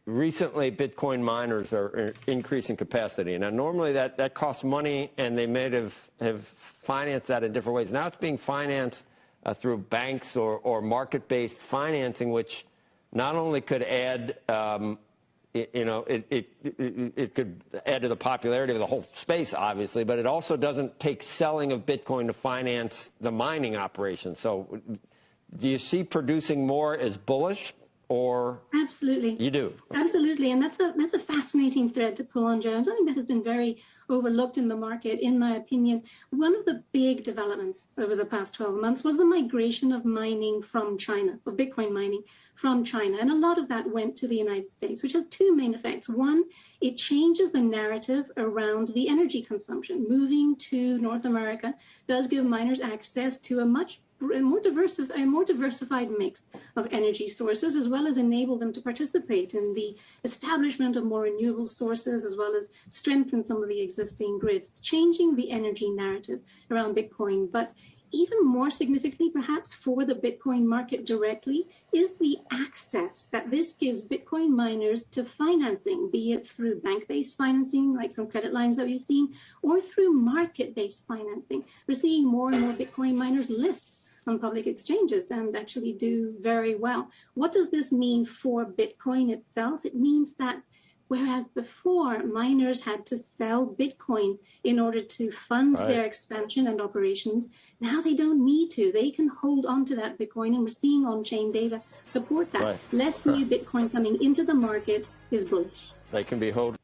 recently Bitcoin miners are increasing capacity. Now, normally that costs money, and they may have financed that in different ways. Now it's being financed through banks or market-based financing, which not only could add, it could add to the popularity of the whole space, obviously, but it also doesn't take selling of Bitcoin to finance the mining operation. So do you see producing more as bullish? Or absolutely, you do. Absolutely, and that's a fascinating thread to pull on, Joe, and something that has been very overlooked in the market, in my opinion. One of the big developments over the past 12 months was the migration of mining from China, of Bitcoin mining from China, and a lot of that went to the United States, which has two main effects. One, it changes the narrative around the energy consumption. Moving to North America does give miners access to a more diversified mix of energy sources, as well as enable them to participate in the establishment of more renewable sources, as well as strengthen some of the existing grids. It's changing the energy narrative around Bitcoin. But even more significantly, perhaps for the Bitcoin market directly, is the access that this gives Bitcoin miners to financing, be it through bank-based financing, like some credit lines that we've seen, or through market-based financing. We're seeing more and more Bitcoin miners list on public exchanges and actually do very well. What does this mean for Bitcoin itself? It means that whereas before miners had to sell Bitcoin in order to fund their expansion and operations, now they don't need to. They can hold on to that Bitcoin, and we're seeing on-chain data support that. Less new Bitcoin coming into the market is bullish. They can be held.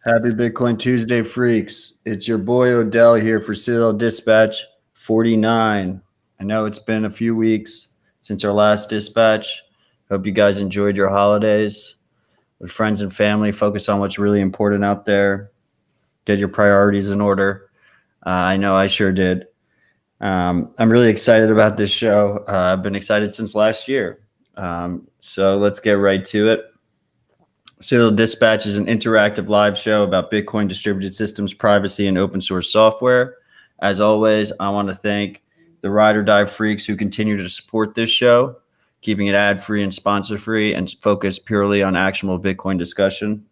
Happy Bitcoin Tuesday, freaks. It's your boy Odell here for Citadel Dispatch 49. I know it's been a few weeks since our last dispatch. Hope you guys enjoyed your holidays with friends and family. Focus on what's really important out there. Get your priorities in order. I know I sure did. I'm really excited about this show. I've been excited since last year. So let's get right to it. Citadel Dispatch is an interactive live show about Bitcoin distributed systems, privacy, and open source software. As always, I want to thank the Ride or Die freaks who continue to support this show, keeping it ad-free and sponsor-free and focused purely on actionable Bitcoin discussion.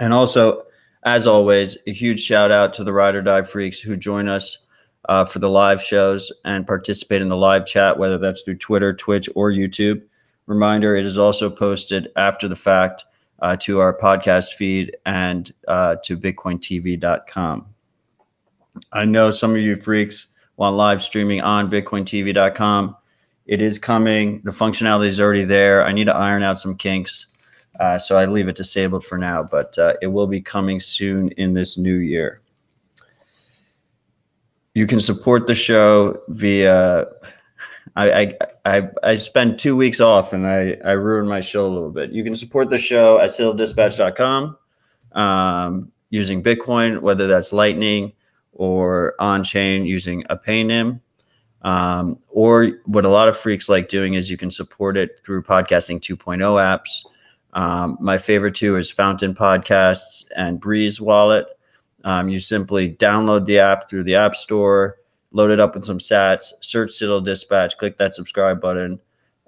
And also, as always, a huge shout out to the Ride or Die freaks who join us for the live shows and participate in the live chat, whether that's through Twitter, Twitch, or YouTube. Reminder, it is also posted after the fact to our podcast feed and to bitcointv.com. I know some of you freaks want live streaming on bitcointv.com. It is coming. The functionality is already there. I need to iron out some kinks, so I leave it disabled for now, but it will be coming soon in this new year. You can support the show via... I spent 2 weeks off and I ruined my show a little bit. You can support the show at citadeldispatch.com using Bitcoin, whether that's Lightning or on-chain using a Paynim. Or what a lot of freaks like doing is you can support it through Podcasting 2.0 apps. My favorite two is Fountain Podcasts and Breeze Wallet. You simply download the app through the App Store, load it up with some sats, search Citadel Dispatch, click that subscribe button,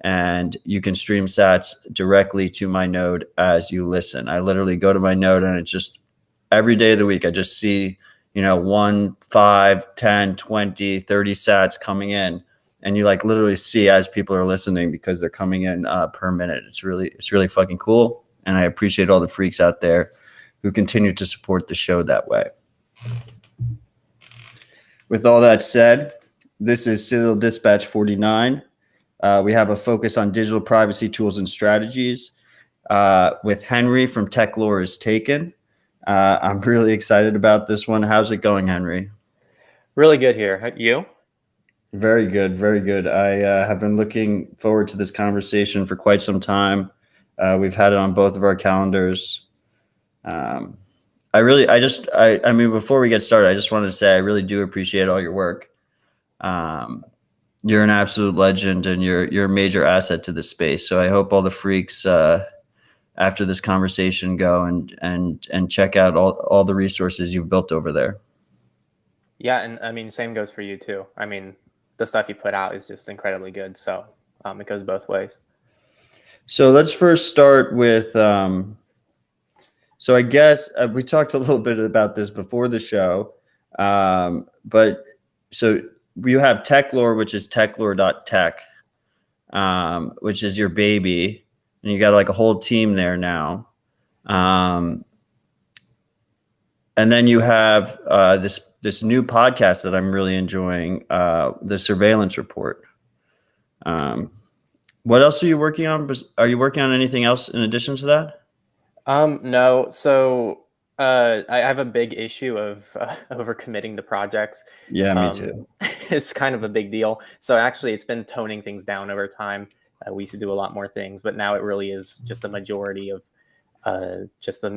and you can stream sats directly to my node as you listen. I literally go to my node and it's just every day of the week, I just see, 1, 5, 10, 20, 30 sats coming in. And you literally see as people are listening because they're coming in per minute. It's really fucking cool. And I appreciate all the freaks out there who continue to support the show that way. With all that said, this is Citadel Dispatch 49. We have a focus on digital privacy tools and strategies with Henry from Tech Lore is Taken. I'm really excited about this one. How's it going, Henry? Really good here. You? Very good, very good. I have been looking forward to this conversation for quite some time. We've had it on both of our calendars. Um, I mean, before we get started, I just wanted to say I really do appreciate all your work. Um, you're an absolute legend, and you're a major asset to the space. So I hope all the freaks after this conversation go and check out all the resources you've built over there. Yeah, and I mean, same goes for you too. I mean, the stuff you put out is just incredibly good. So it goes both ways. So let's first start with. So I guess we talked a little bit about this before the show, but so you have TechLore, which is techlore.tech, which is your baby, and you got like a whole team there now. And then you have this new podcast that I'm really enjoying, the Surveillance Report. What else are you working on? Are you working on anything else in addition to that? No. So I have a big issue of overcommitting to projects. Yeah, me too. It's kind of a big deal. So actually, it's been toning things down over time. We used to do a lot more things, but now it really is just a majority of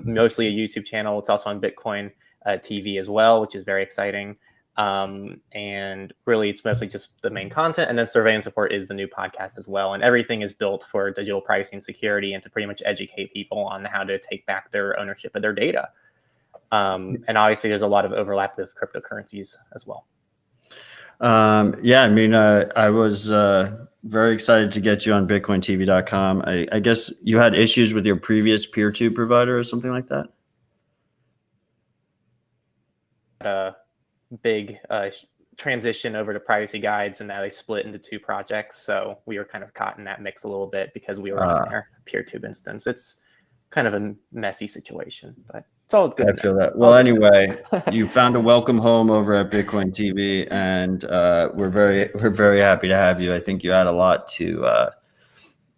mostly a YouTube channel. It's also on Bitcoin TV as well, which is very exciting. And really, it's mostly just the main content. And then Surveillance Report is the new podcast as well. And everything is built for digital privacy and security and to pretty much educate people on how to take back their ownership of their data. And obviously, there's a lot of overlap with cryptocurrencies as well. Yeah, I mean, I was very excited to get you on BitcoinTV.com. I guess you had issues with your previous peer-to provider or something like that? Big transition over to privacy guides, and now they split into two projects. So we were kind of caught in that mix a little bit because we were on their PeerTube instance. It's kind of a messy situation, but it's all good. I feel that. Well, anyway, you found a welcome home over at Bitcoin TV, and we're very happy to have you. I think you add a lot to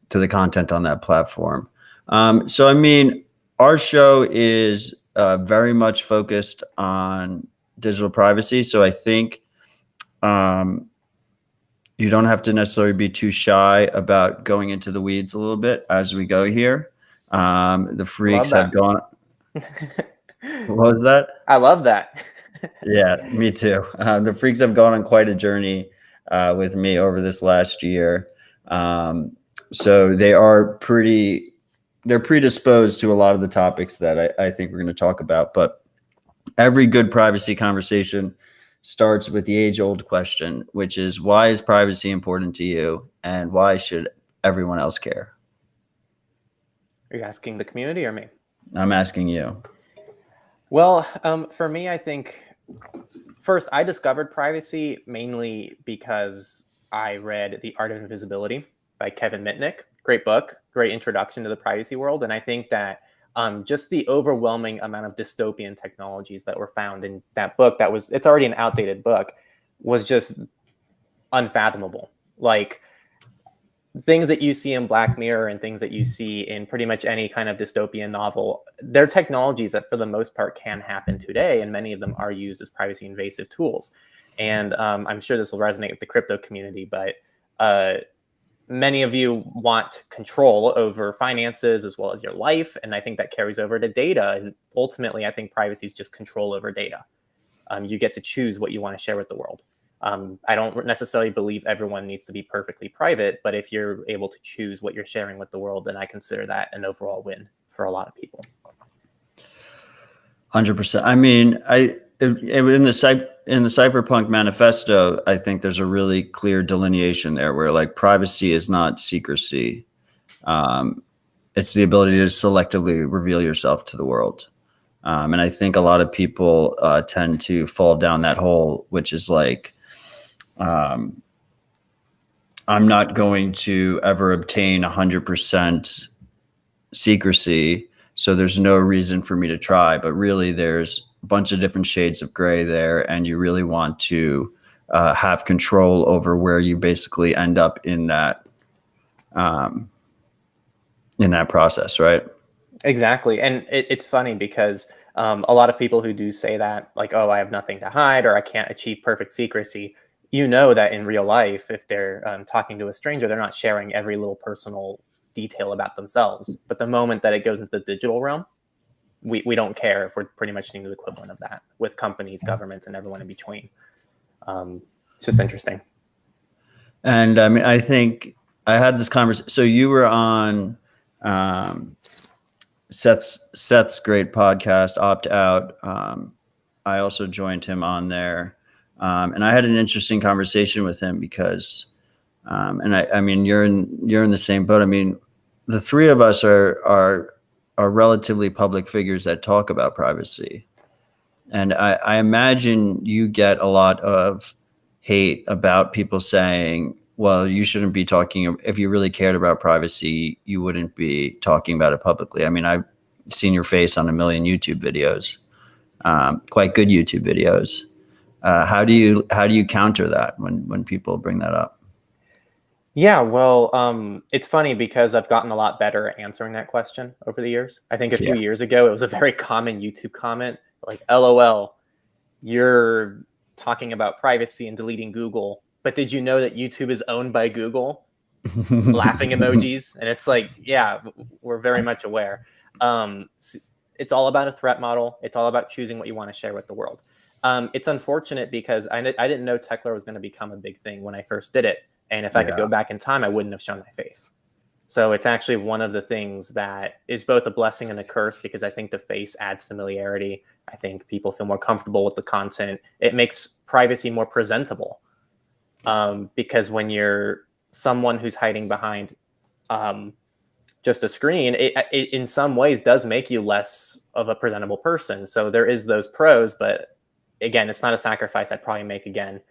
the content on that platform. So, I mean, our show is very much focused on digital privacy. So I think you don't have to necessarily be too shy about going into the weeds a little bit as we go here. The freaks have gone. What was that? I love that. Yeah, me too. The freaks have gone on quite a journey with me over this last year. So they're predisposed to a lot of the topics that I think we're going to talk about. But every good privacy conversation starts with the age-old question, which is, why is privacy important to you, and why should everyone else care? Are you asking the community or me? I'm asking you. Well, for me, I think first I discovered privacy mainly because I read The Art of Invisibility by Kevin Mitnick. Great book, great introduction to the privacy world. And I think that just the overwhelming amount of dystopian technologies that were found in that book, it's already an outdated book, was just unfathomable. Like things that you see in Black Mirror and things that you see in pretty much any kind of dystopian novel, they're technologies that for the most part can happen today. And many of them are used as privacy invasive tools. And I'm sure this will resonate with the crypto community, but many of you want control over finances as well as your life. And I think that carries over to data. And ultimately, I think privacy is just control over data. You get to choose what you want to share with the world. I don't necessarily believe everyone needs to be perfectly private, but if you're able to choose what you're sharing with the world, then I consider that an overall win for a lot of people. 100%. I mean, in the Cypherpunk manifesto, I think there's a really clear delineation there where like privacy is not secrecy. It's the ability to selectively reveal yourself to the world. And I think a lot of people tend to fall down that hole, which is like, I'm not going to ever obtain 100% secrecy, so there's no reason for me to try. But really, there's a bunch of different shades of gray there, and you really want to have control over where you basically end up in that process, right? Exactly. And it's funny because a lot of people who do say that, like, oh, I have nothing to hide or I can't achieve perfect secrecy, you know that in real life, if they're talking to a stranger, they're not sharing every little personal detail about themselves. But the moment that it goes into the digital realm, we don't care if we're pretty much seeing the equivalent of that with companies, governments, and everyone in between. It's just interesting. And I mean, I think I had this conversation. So you were on Seth's great podcast, Opt Out. I also joined him on there, and I had an interesting conversation with him because, and I mean, you're in the same boat. I mean, the three of us are relatively public figures that talk about privacy, and I imagine you get a lot of hate about people saying, well, you shouldn't be talking. If you really cared about privacy, you wouldn't be talking about it publicly. I mean, I've seen your face on a million YouTube videos, quite good YouTube videos. How do you counter that when people bring that up? Yeah, well, it's funny because I've gotten a lot better at answering that question over the years. I think a few years ago, it was a very common YouTube comment, like, LOL, you're talking about privacy and deleting Google, but did you know that YouTube is owned by Google? Laughing emojis. And it's like, yeah, we're very much aware. It's all about a threat model. It's all about choosing what you want to share with the world. It's unfortunate because I didn't know Techler was going to become a big thing when I first did it. And if I could go back in time, I wouldn't have shown my face. So it's actually one of the things that is both a blessing and a curse, because I think the face adds familiarity. I think people feel more comfortable with the content. It makes privacy more presentable. Because when you're someone who's hiding behind just a screen, it in some ways does make you less of a presentable person. So there is those pros, but again, it's not a sacrifice I'd probably make again.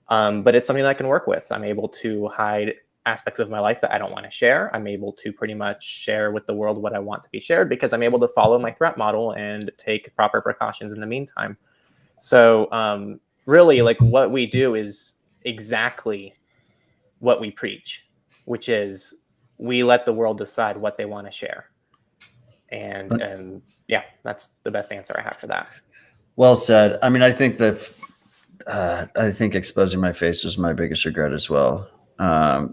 But it's something that I can work with. I'm able to hide aspects of my life that I don't want to share. I'm able to pretty much share with the world what I want to be shared because I'm able to follow my threat model and take proper precautions in the meantime. So really, like, what we do is exactly what we preach, which is we let the world decide what they want to share. And yeah, that's the best answer I have for that. Well said. I mean, I think that I think exposing my face was my biggest regret as well.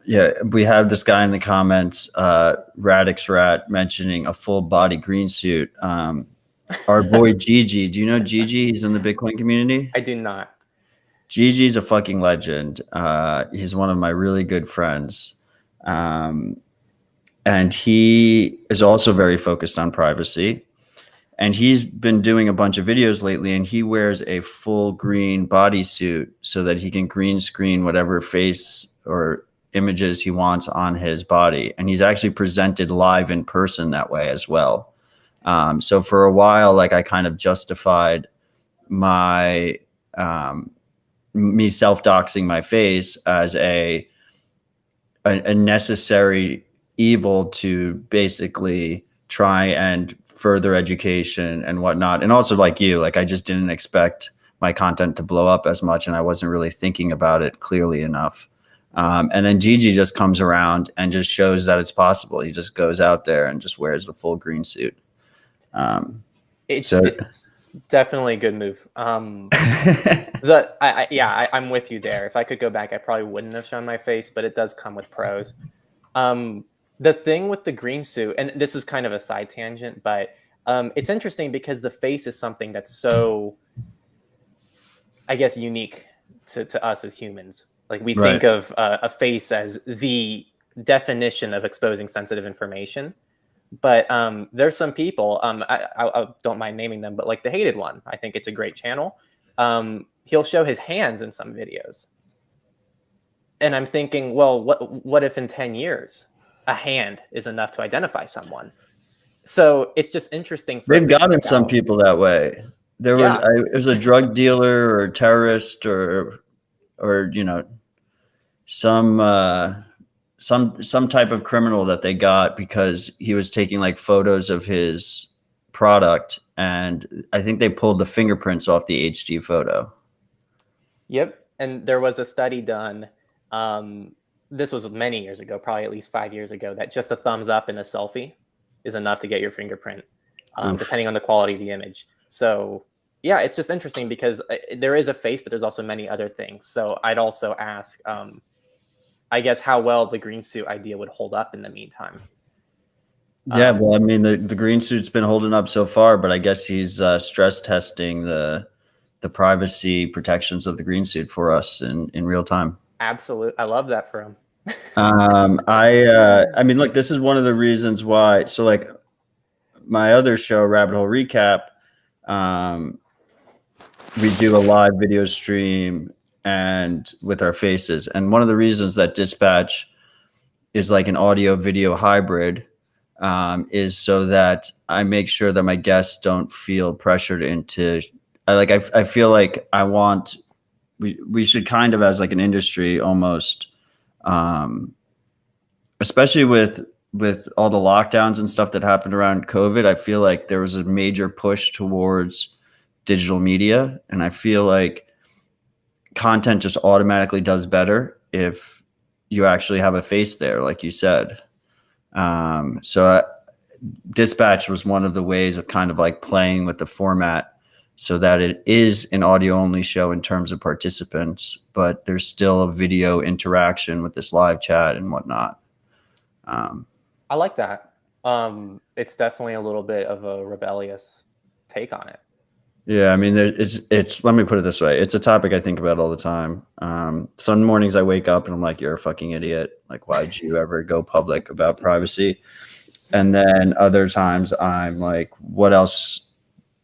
Yeah, we have this guy in the comments, Radix Rat, mentioning a full body green suit. Our boy Gigi, do you know Gigi? He's in the Bitcoin community. I do not. Gigi's a fucking legend. He's one of my really good friends. And he is also very focused on privacy. And he's been doing a bunch of videos lately, and he wears a full green bodysuit so that he can green screen whatever face or images he wants on his body. And he's actually presented live in person that way as well. So for a while, like, I kind of justified my me self-doxing my face as a necessary evil to basically try and further education and whatnot. And also, like you, like, I just didn't expect my content to blow up as much, and I wasn't really thinking about it clearly enough. And then Gigi just comes around and just shows that it's possible. He just goes out there and just wears the full green suit. It's definitely a good move. I'm with you there. If I could go back, I probably wouldn't have shown my face, but it does come with pros. The thing with the green suit, and this is kind of a side tangent, but it's interesting because the face is something that's so, I guess, unique to us as humans. Like, we think of a face as the definition of exposing sensitive information. But there's some people, I don't mind naming them, but like the Hated One, I think it's a great channel. He'll show his hands in some videos. And I'm thinking, well, what if in 10 years a hand is enough to identify someone? So it's just interesting. They've gotten some people that way. There was it was a drug dealer or a terrorist or you know, some type of criminal that they got because he was taking like photos of his product, and I think they pulled the fingerprints off the HD photo. Yep. And there was a study done, this was many years ago, probably at least 5 years ago, that just a thumbs up in a selfie is enough to get your fingerprint, depending on the quality of the image. So yeah, it's just interesting because there is a face, but there's also many other things. So I'd also ask, I guess, how well the green suit idea would hold up in the meantime. Yeah, well, I mean, the green suit's been holding up so far, but I guess he's stress testing the privacy protections of the green suit for us in real time. Absolutely, I love that for him. I mean, look, this is one of the reasons why. So, like, my other show, Rabbit Hole Recap, um, we do a live video stream and with our faces. And one of the reasons that Dispatch is like an audio video hybrid is so that I make sure that my guests don't feel pressured into. I feel like we should kind of, as like an industry almost, especially with all the lockdowns and stuff that happened around COVID, I feel like there was a major push towards digital media. And I feel like content just automatically does better if you actually have a face there, like you said. Dispatch was one of the ways of kind of like playing with the format so that it is an audio only show in terms of participants, but there's still a video interaction with this live chat and whatnot. I like that. It's definitely a little bit of a rebellious take on it. Yeah, I mean, it's. Let me put it this way: it's a topic I think about all the time. Some mornings I wake up and I'm like, "You're a fucking idiot! Like, why'd you ever go public about privacy?" And then other times I'm like, "What else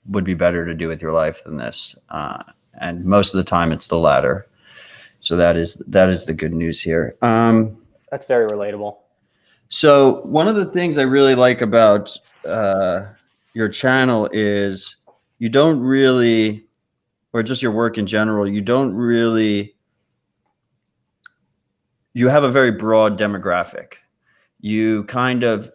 would be better to do with your life than this?" And most of the time, it's the latter. So that is the good news here. That's very relatable. So one of the things I really like about your channel is you don't really, or just your work in general, you have a very broad demographic. You have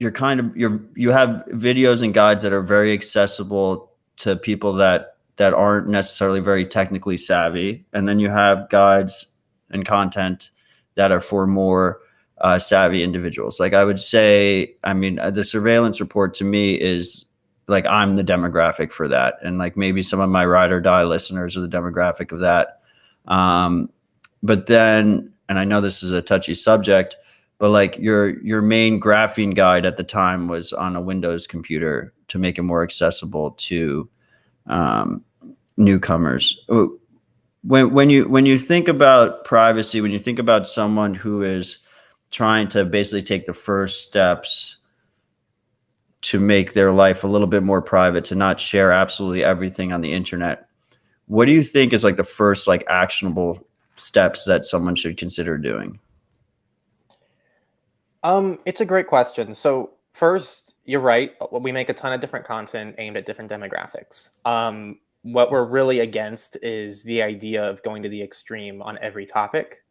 videos and guides that are very accessible to people that aren't necessarily very technically savvy. And then you have guides and content that are for more savvy individuals. Like I would say, I mean, the surveillance report to me is like, I'm the demographic for that. And like maybe some of my ride or die listeners are the demographic of that. But then, and I know this is a touchy subject, but like your main graphene guide at the time was on a Windows computer to make it more accessible to newcomers. When you think about privacy, when you think about someone who is trying to basically take the first steps to make their life a little bit more private, to not share absolutely everything on the internet, what do you think is like the first like actionable steps that someone should consider doing? It's a great question. So first, you're right. We make a ton of different content aimed at different demographics. What we're really against is the idea of going to the extreme on every topic,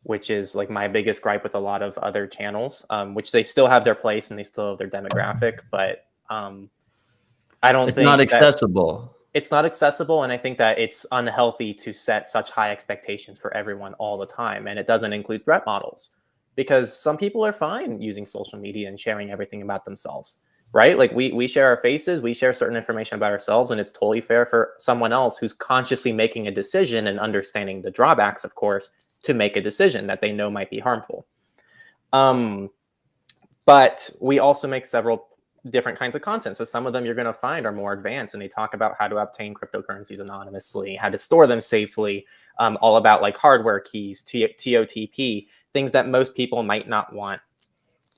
which is like my biggest gripe with a lot of other channels, which they still have their place and they still have their demographic, but I don't think it's not accessible. It's not accessible, and I think that it's unhealthy to set such high expectations for everyone all the time, and it doesn't include threat models, because some people are fine using social media and sharing everything about themselves, right? Like we share our faces, we share certain information about ourselves, and it's totally fair for someone else who's consciously making a decision and understanding the drawbacks, of course, to make a decision that they know might be harmful. But we also make several different kinds of content. So some of them you're going to find are more advanced, and they talk about how to obtain cryptocurrencies anonymously, how to store them safely, all about like hardware keys, TOTP, things that most people might not want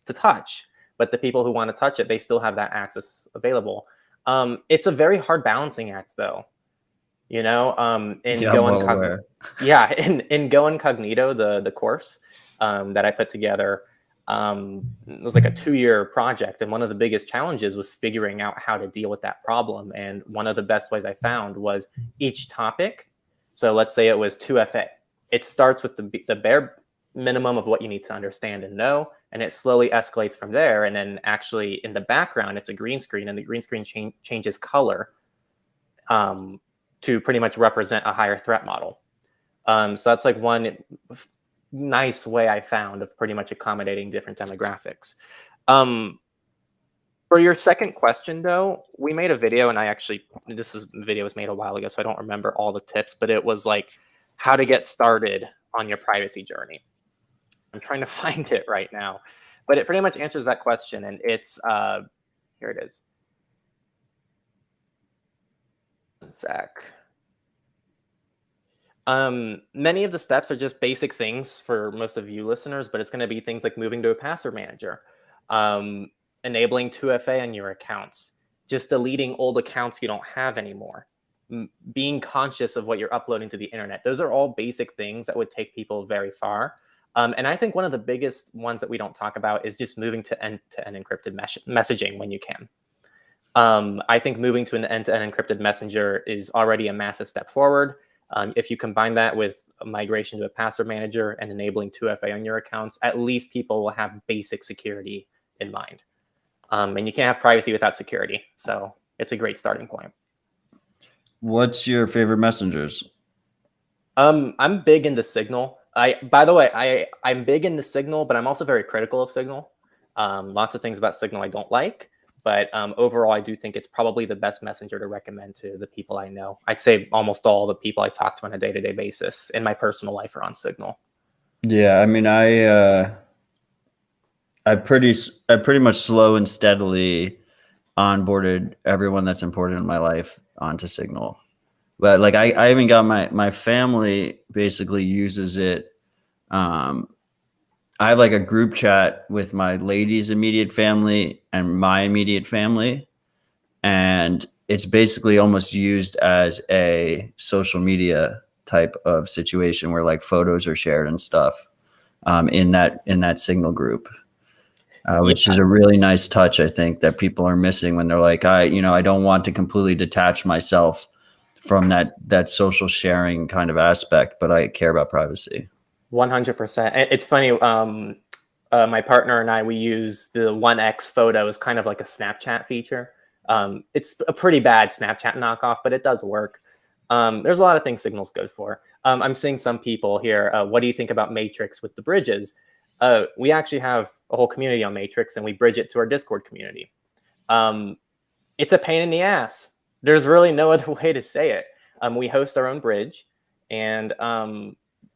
to touch. But the people who want to touch it, they still have that access available. It's a very hard balancing act, though. You know, in Go Incognito, the course that I put together, it was like a 2-year project, and one of the biggest challenges was figuring out how to deal with that problem. And one of the best ways I found was each topic. So let's say it was 2FA. It starts with the bare minimum of what you need to understand and know, and it slowly escalates from there. And then actually in the background, it's a green screen, and the green screen changes color to pretty much represent a higher threat model. So that's like one nice way I found of pretty much accommodating different demographics. For your second question, though, we made a video, and video was made a while ago, so I don't remember all the tips, but it was like how to get started on your privacy journey. I'm trying to find it right now, but it pretty much answers that question, and it's here it is. One sec. Many of the steps are just basic things for most of you listeners, but it's going to be things like moving to a password manager, enabling 2FA on your accounts, just deleting old accounts you don't have anymore, being conscious of what you're uploading to the internet. Those are all basic things that would take people very far. And I think one of the biggest ones that we don't talk about is just moving to end-to-end encrypted messaging when you can. I think moving to an end-to-end encrypted messenger is already a massive step forward. If you combine that with a migration to a password manager and enabling 2FA on your accounts, at least people will have basic security in mind. And you can't have privacy without security. So it's a great starting point. What's your favorite messengers? I'm big into Signal. By the way, I'm big into Signal, but I'm also very critical of Signal. Lots of things about Signal I don't like. But overall, I do think it's probably the best messenger to recommend to the people I know. I'd say almost all the people I talk to on a day-to-day basis in my personal life are on Signal. Yeah, I mean, I pretty much slow and steadily onboarded everyone that's important in my life onto Signal. But like I even got my family basically uses it. I have like a group chat with my lady's immediate family and my immediate family. And it's basically almost used as a social media type of situation where like photos are shared and stuff in that Signal group, which is a really nice touch, I think, that people are missing when they're like, I don't want to completely detach myself from that social sharing kind of aspect, but I care about privacy. 100%. It's funny. My partner and I, we use the 1X photo as kind of like a Snapchat feature. It's a pretty bad Snapchat knockoff, but it does work. There's a lot of things Signal's good for. I'm seeing some people here. What do you think about Matrix with the bridges? We actually have a whole community on Matrix, and we bridge it to our Discord community. It's a pain in the ass. There's really no other way to say it. We host our own bridge, and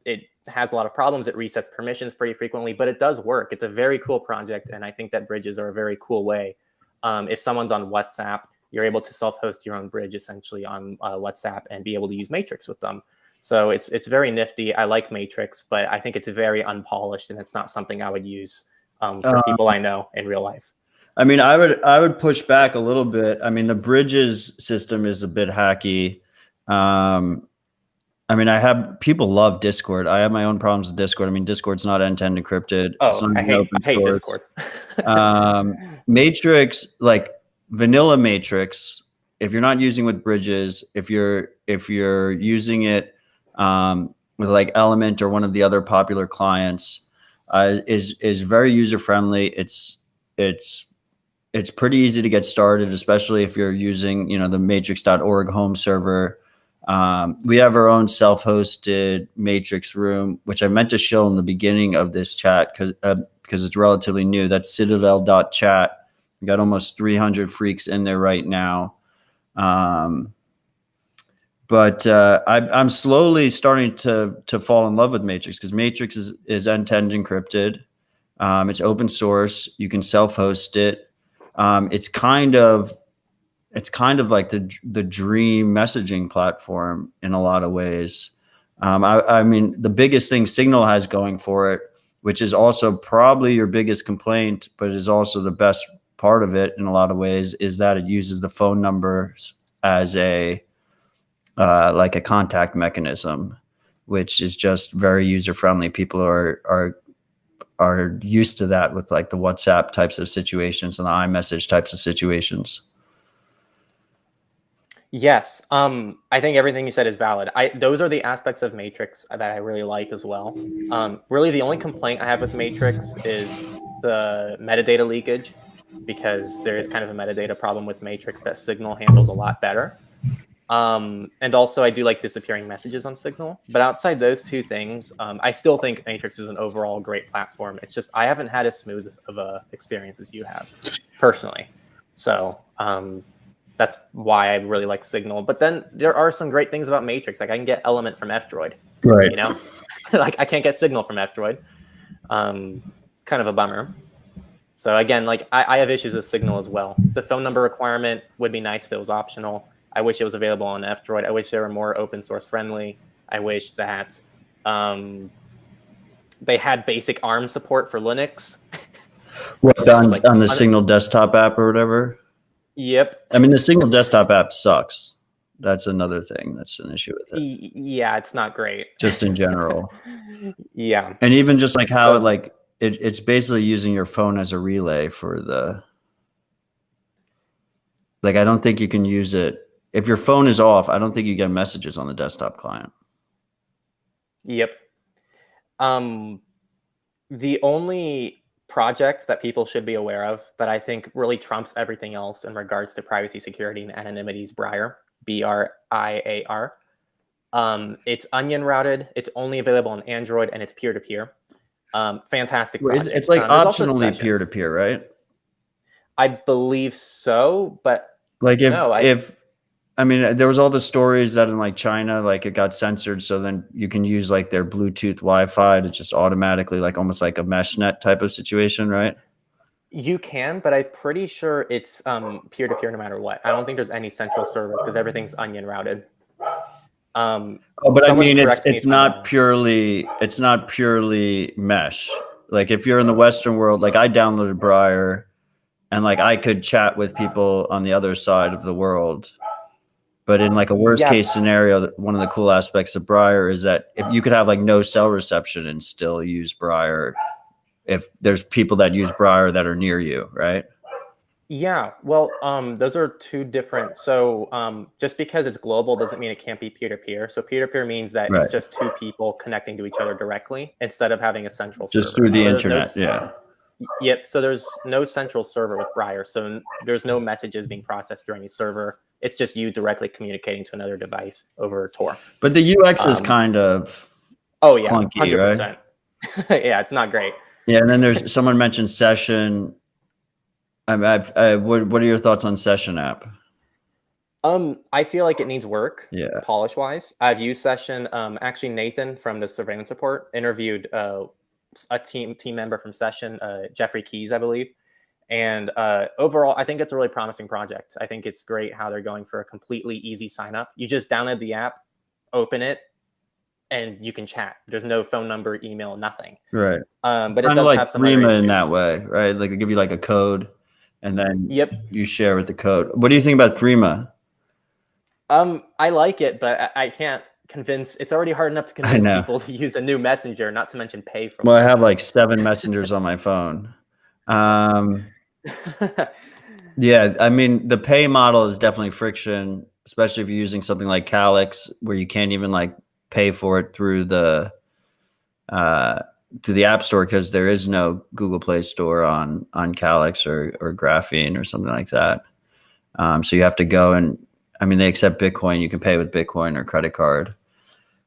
it has a lot of problems. It resets permissions pretty frequently, but it does work. It's a very cool project, and I think that bridges are a very cool way. If someone's on WhatsApp, you're able to self-host your own bridge essentially on WhatsApp and be able to use Matrix with them. So it's very nifty. I like Matrix, but I think it's very unpolished, and it's not something I would use for people I know in real life. I mean, I would push back a little bit. I mean, the bridges system is a bit hacky. I mean, people love Discord. I have my own problems with Discord. I mean, Discord's not end-to-end encrypted. Oh, I hate Discord. Matrix, like vanilla Matrix, if you're not using with bridges, if you're using it with like Element or one of the other popular clients, is very user friendly. It's pretty easy to get started, especially if you're using the matrix.org home server. We have our own self-hosted Matrix room, which I meant to show in the beginning of this chat because it's relatively new. That's Citadel.chat. We got almost 300 freaks in there right now. But I'm slowly starting to fall in love with Matrix because Matrix is end-to-end encrypted. It's open source. You can self-host it. It's kind of like the dream messaging platform in a lot of ways. I mean, the biggest thing Signal has going for it, which is also probably your biggest complaint, but is also the best part of it in a lot of ways, is that it uses the phone numbers as like a contact mechanism, which is just very user friendly. People are used to that with like the WhatsApp types of situations and the iMessage types of situations. Yes, I think everything you said is valid. Those are the aspects of Matrix that I really like as well. Really, the only complaint I have with Matrix is the metadata leakage, because there is kind of a metadata problem with Matrix that Signal handles a lot better. And also, I do like disappearing messages on Signal. But outside those two things, I still think Matrix is an overall great platform. It's just I haven't had as smooth of a experience as you have, personally. So that's why I really like Signal. But then there are some great things about Matrix. Like I can get Element from F-Droid, Right. you know, like I can't get Signal from F-Droid. Kind of a bummer. So again, like I have issues with Signal as well. The phone number requirement would be nice if it was optional. I wish it was available on F-Droid. I wish they were more open source friendly. I wish that they had basic ARM support for Linux. What, on the Signal desktop app or whatever? Yep. I mean, the Signal desktop app sucks. That's another thing that's an issue with it. Yeah, it's not great. Just in general. Yeah. And even just like how it's basically using your phone as a relay for the, like, I don't think you can use it. If your phone is off, I don't think you get messages on the desktop client. Yep. The only project that people should be aware of that I think really trumps everything else in regards to privacy, security, and anonymity is Briar, BRIAR. It's onion routed. It's only available on Android, and it's peer-to-peer. Fantastic project. It's like optionally peer-to-peer, right? I believe so, but like if I mean, there was all the stories that in like China, like it got censored, so then you can use like their Bluetooth Wi-Fi to just automatically, like almost like a mesh net type of situation, right? You can, but I'm pretty sure it's peer-to-peer no matter what. I don't think there's any central service because everything's onion routed. But I mean, it's not purely mesh. Like if you're in the Western world, like I downloaded Briar, and like I could chat with people on the other side of the world. But in like a worst case scenario, one of the cool aspects of Briar is that if you could have like no cell reception and still use Briar, if there's people that use Briar that are near you, right? Yeah, well, those are two different. So just because it's global doesn't mean it can't be peer-to-peer. So peer-to-peer means that it's just two people connecting to each other directly instead of having a central server. Just through the internet, yeah. Yep, so there's no central server with Briar. So there's no messages being processed through any server. It's just you directly communicating to another device over Tor. But the UX is kind of clunky, 100%. Right? Yeah, it's not great. Yeah, and then there's someone mentioned Session. What are your thoughts on Session app? I feel like it needs work. Yeah. Polish wise, I've used Session. Actually, Nathan from the surveillance report interviewed a team member from Session, Jeffrey Keys, I believe. And overall, I think it's a really promising project. I think it's great how they're going for a completely easy sign up. You just download the app, open it, and you can chat. There's no phone number, email, nothing. Right. But it does have some Threema in that way, right? Like they give you like a code, and then you share with the code. What do you think about Threema? I like it, but I can't convince. It's already hard enough to convince people to use a new messenger, not to mention pay for. Well, I have like 7 messengers on my phone. Yeah, I mean, the pay model is definitely friction, especially if you're using something like Calyx, where you can't even like pay for it through the App Store because there is no Google Play Store on Calyx or Graphene or something like that. So you have to go and, I mean, they accept Bitcoin. You can pay with Bitcoin or credit card.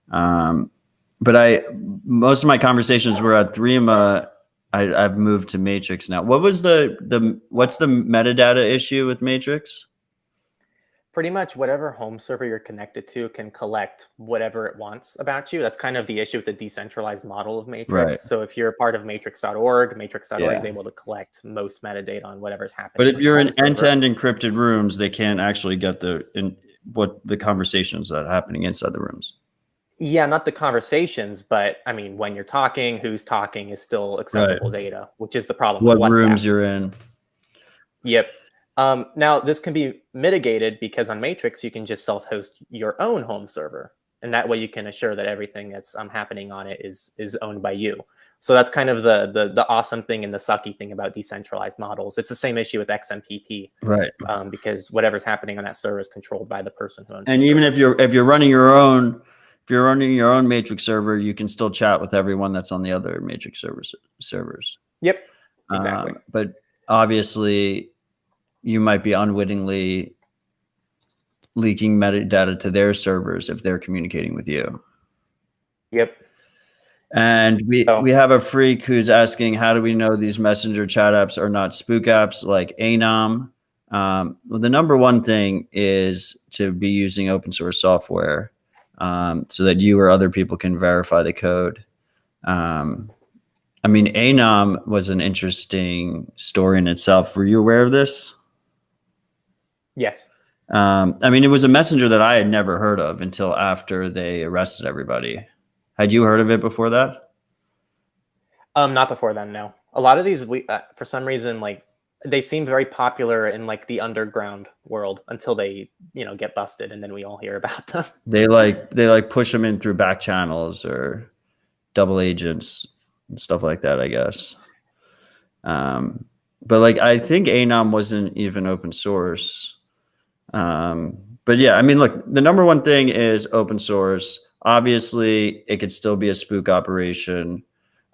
But most of my conversations were at Threema. I've moved to Matrix now. What's the metadata issue with Matrix? Pretty much whatever home server you're connected to can collect whatever it wants about you. That's kind of the issue with the decentralized model of Matrix. Right. So if you're part of matrix.org, matrix.org is able to collect most metadata on whatever's happening. But if you're in end-to-end encrypted rooms, they can't actually get what the conversations that are happening inside the rooms. Yeah, not the conversations, but I mean, when you're talking, who's talking is still accessible data, which is the problem. What rooms you're in. Yep. Now, this can be mitigated because on Matrix, you can just self-host your own home server. And that way you can assure that everything that's happening on it is owned by you. So that's kind of the awesome thing and the sucky thing about decentralized models. It's the same issue with XMPP. Right. Because whatever's happening on that server is controlled by the person who owns it. And even if you're running your own, Matrix server, you can still chat with everyone that's on the other Matrix servers. Yep, exactly. But obviously, you might be unwittingly leaking metadata to their servers if they're communicating with you. Yep. And we have a freak who's asking, how do we know these messenger chat apps are not spook apps like Anom? Well, the number one thing is to be using open source software so that you or other people can verify the code. I mean, ANOM was an interesting story in itself. Were you aware of this? Yes. I mean, it was a messenger that I had never heard of until after they arrested everybody. Had you heard of it before that? Not before then, no. A lot of these, for some reason, like they seem very popular in like the underground world until they, get busted, and then we all hear about them. They like push them in through back channels or double agents and stuff like that, I guess. But like, I think ANOM wasn't even open source. But yeah, I mean, look, the number one thing is open source. Obviously, it could still be a spook operation.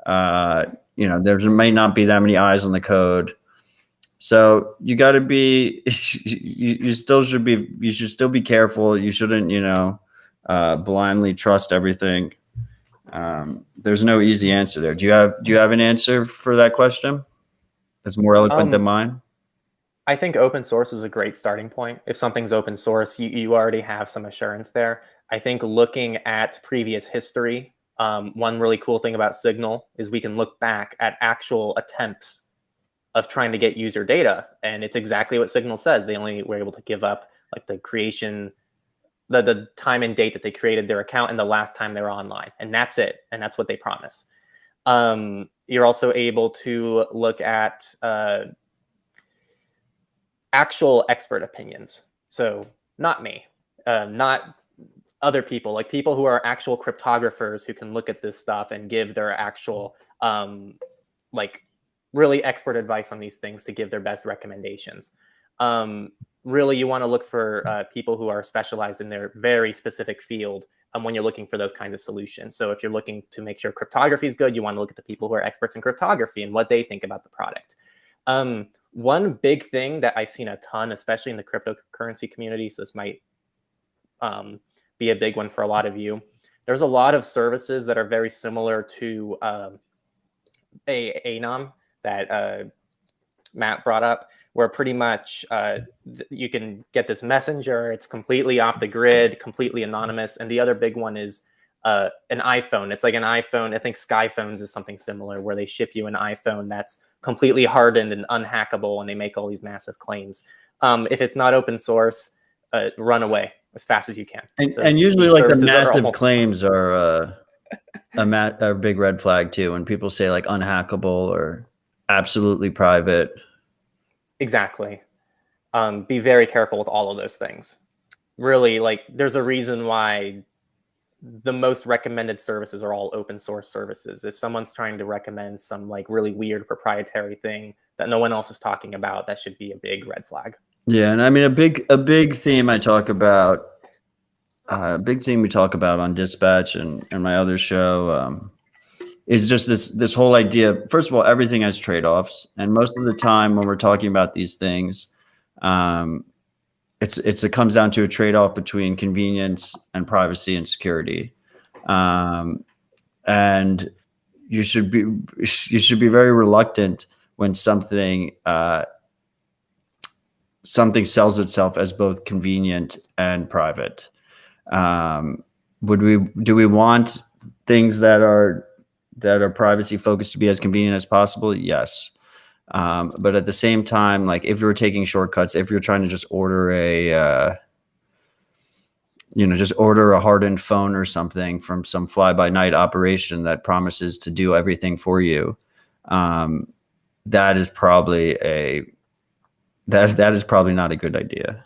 There may not be that many eyes on the code. So you got to be, you should still be careful. You shouldn't, blindly trust everything. There's no easy answer there. Do you have an answer for that question that's more eloquent than mine? I think open source is a great starting point. If something's open source, you already have some assurance there. I think looking at previous history, one really cool thing about Signal is we can look back at actual attempts of trying to get user data. And it's exactly what Signal says. They only were able to give up like the creation, the time and date that they created their account and the last time they were online. And that's it. And that's what they promise. You're also able to look at actual expert opinions. So not me, not other people, like people who are actual cryptographers who can look at this stuff and give their actual like really expert advice on these things to give their best recommendations. Really, you want to look for people who are specialized in their very specific field when you're looking for those kinds of solutions. So if you're looking to make sure cryptography is good, you want to look at the people who are experts in cryptography and what they think about the product. One big thing that I've seen a ton, especially in the cryptocurrency community, so this might be a big one for a lot of you. There's a lot of services that are very similar to ANOM that Matt brought up, where pretty much you can get this messenger. It's completely off the grid, completely anonymous. And the other big one is an iPhone. It's like an iPhone. I think Skyphones is something similar, where they ship you an iPhone that's completely hardened and unhackable, and they make all these massive claims. If it's not open source, run away as fast as you can. And usually, like, the massive claims are a big red flag too. When people say like unhackable or absolutely private. Exactly. Be very careful with all of those things. Really, like, there's a reason why the most recommended services are all open source services. If someone's trying to recommend some like really weird proprietary thing that no one else is talking about, that should be a big red flag. Yeah, and I mean a big theme I talk about, a big theme we talk about on Dispatch and my other show is just this whole idea. First of all, everything has trade-offs, and most of the time when we're talking about these things, it comes down to a trade-off between convenience and privacy and security, and you should be very reluctant when something sells itself as both convenient and private. Do we want things that are privacy focused to be as convenient as possible? Yes. But at the same time, like, if you're taking shortcuts, if you're trying to just order a hardened phone or something from some fly-by-night operation that promises to do everything for you, that is probably not a good idea.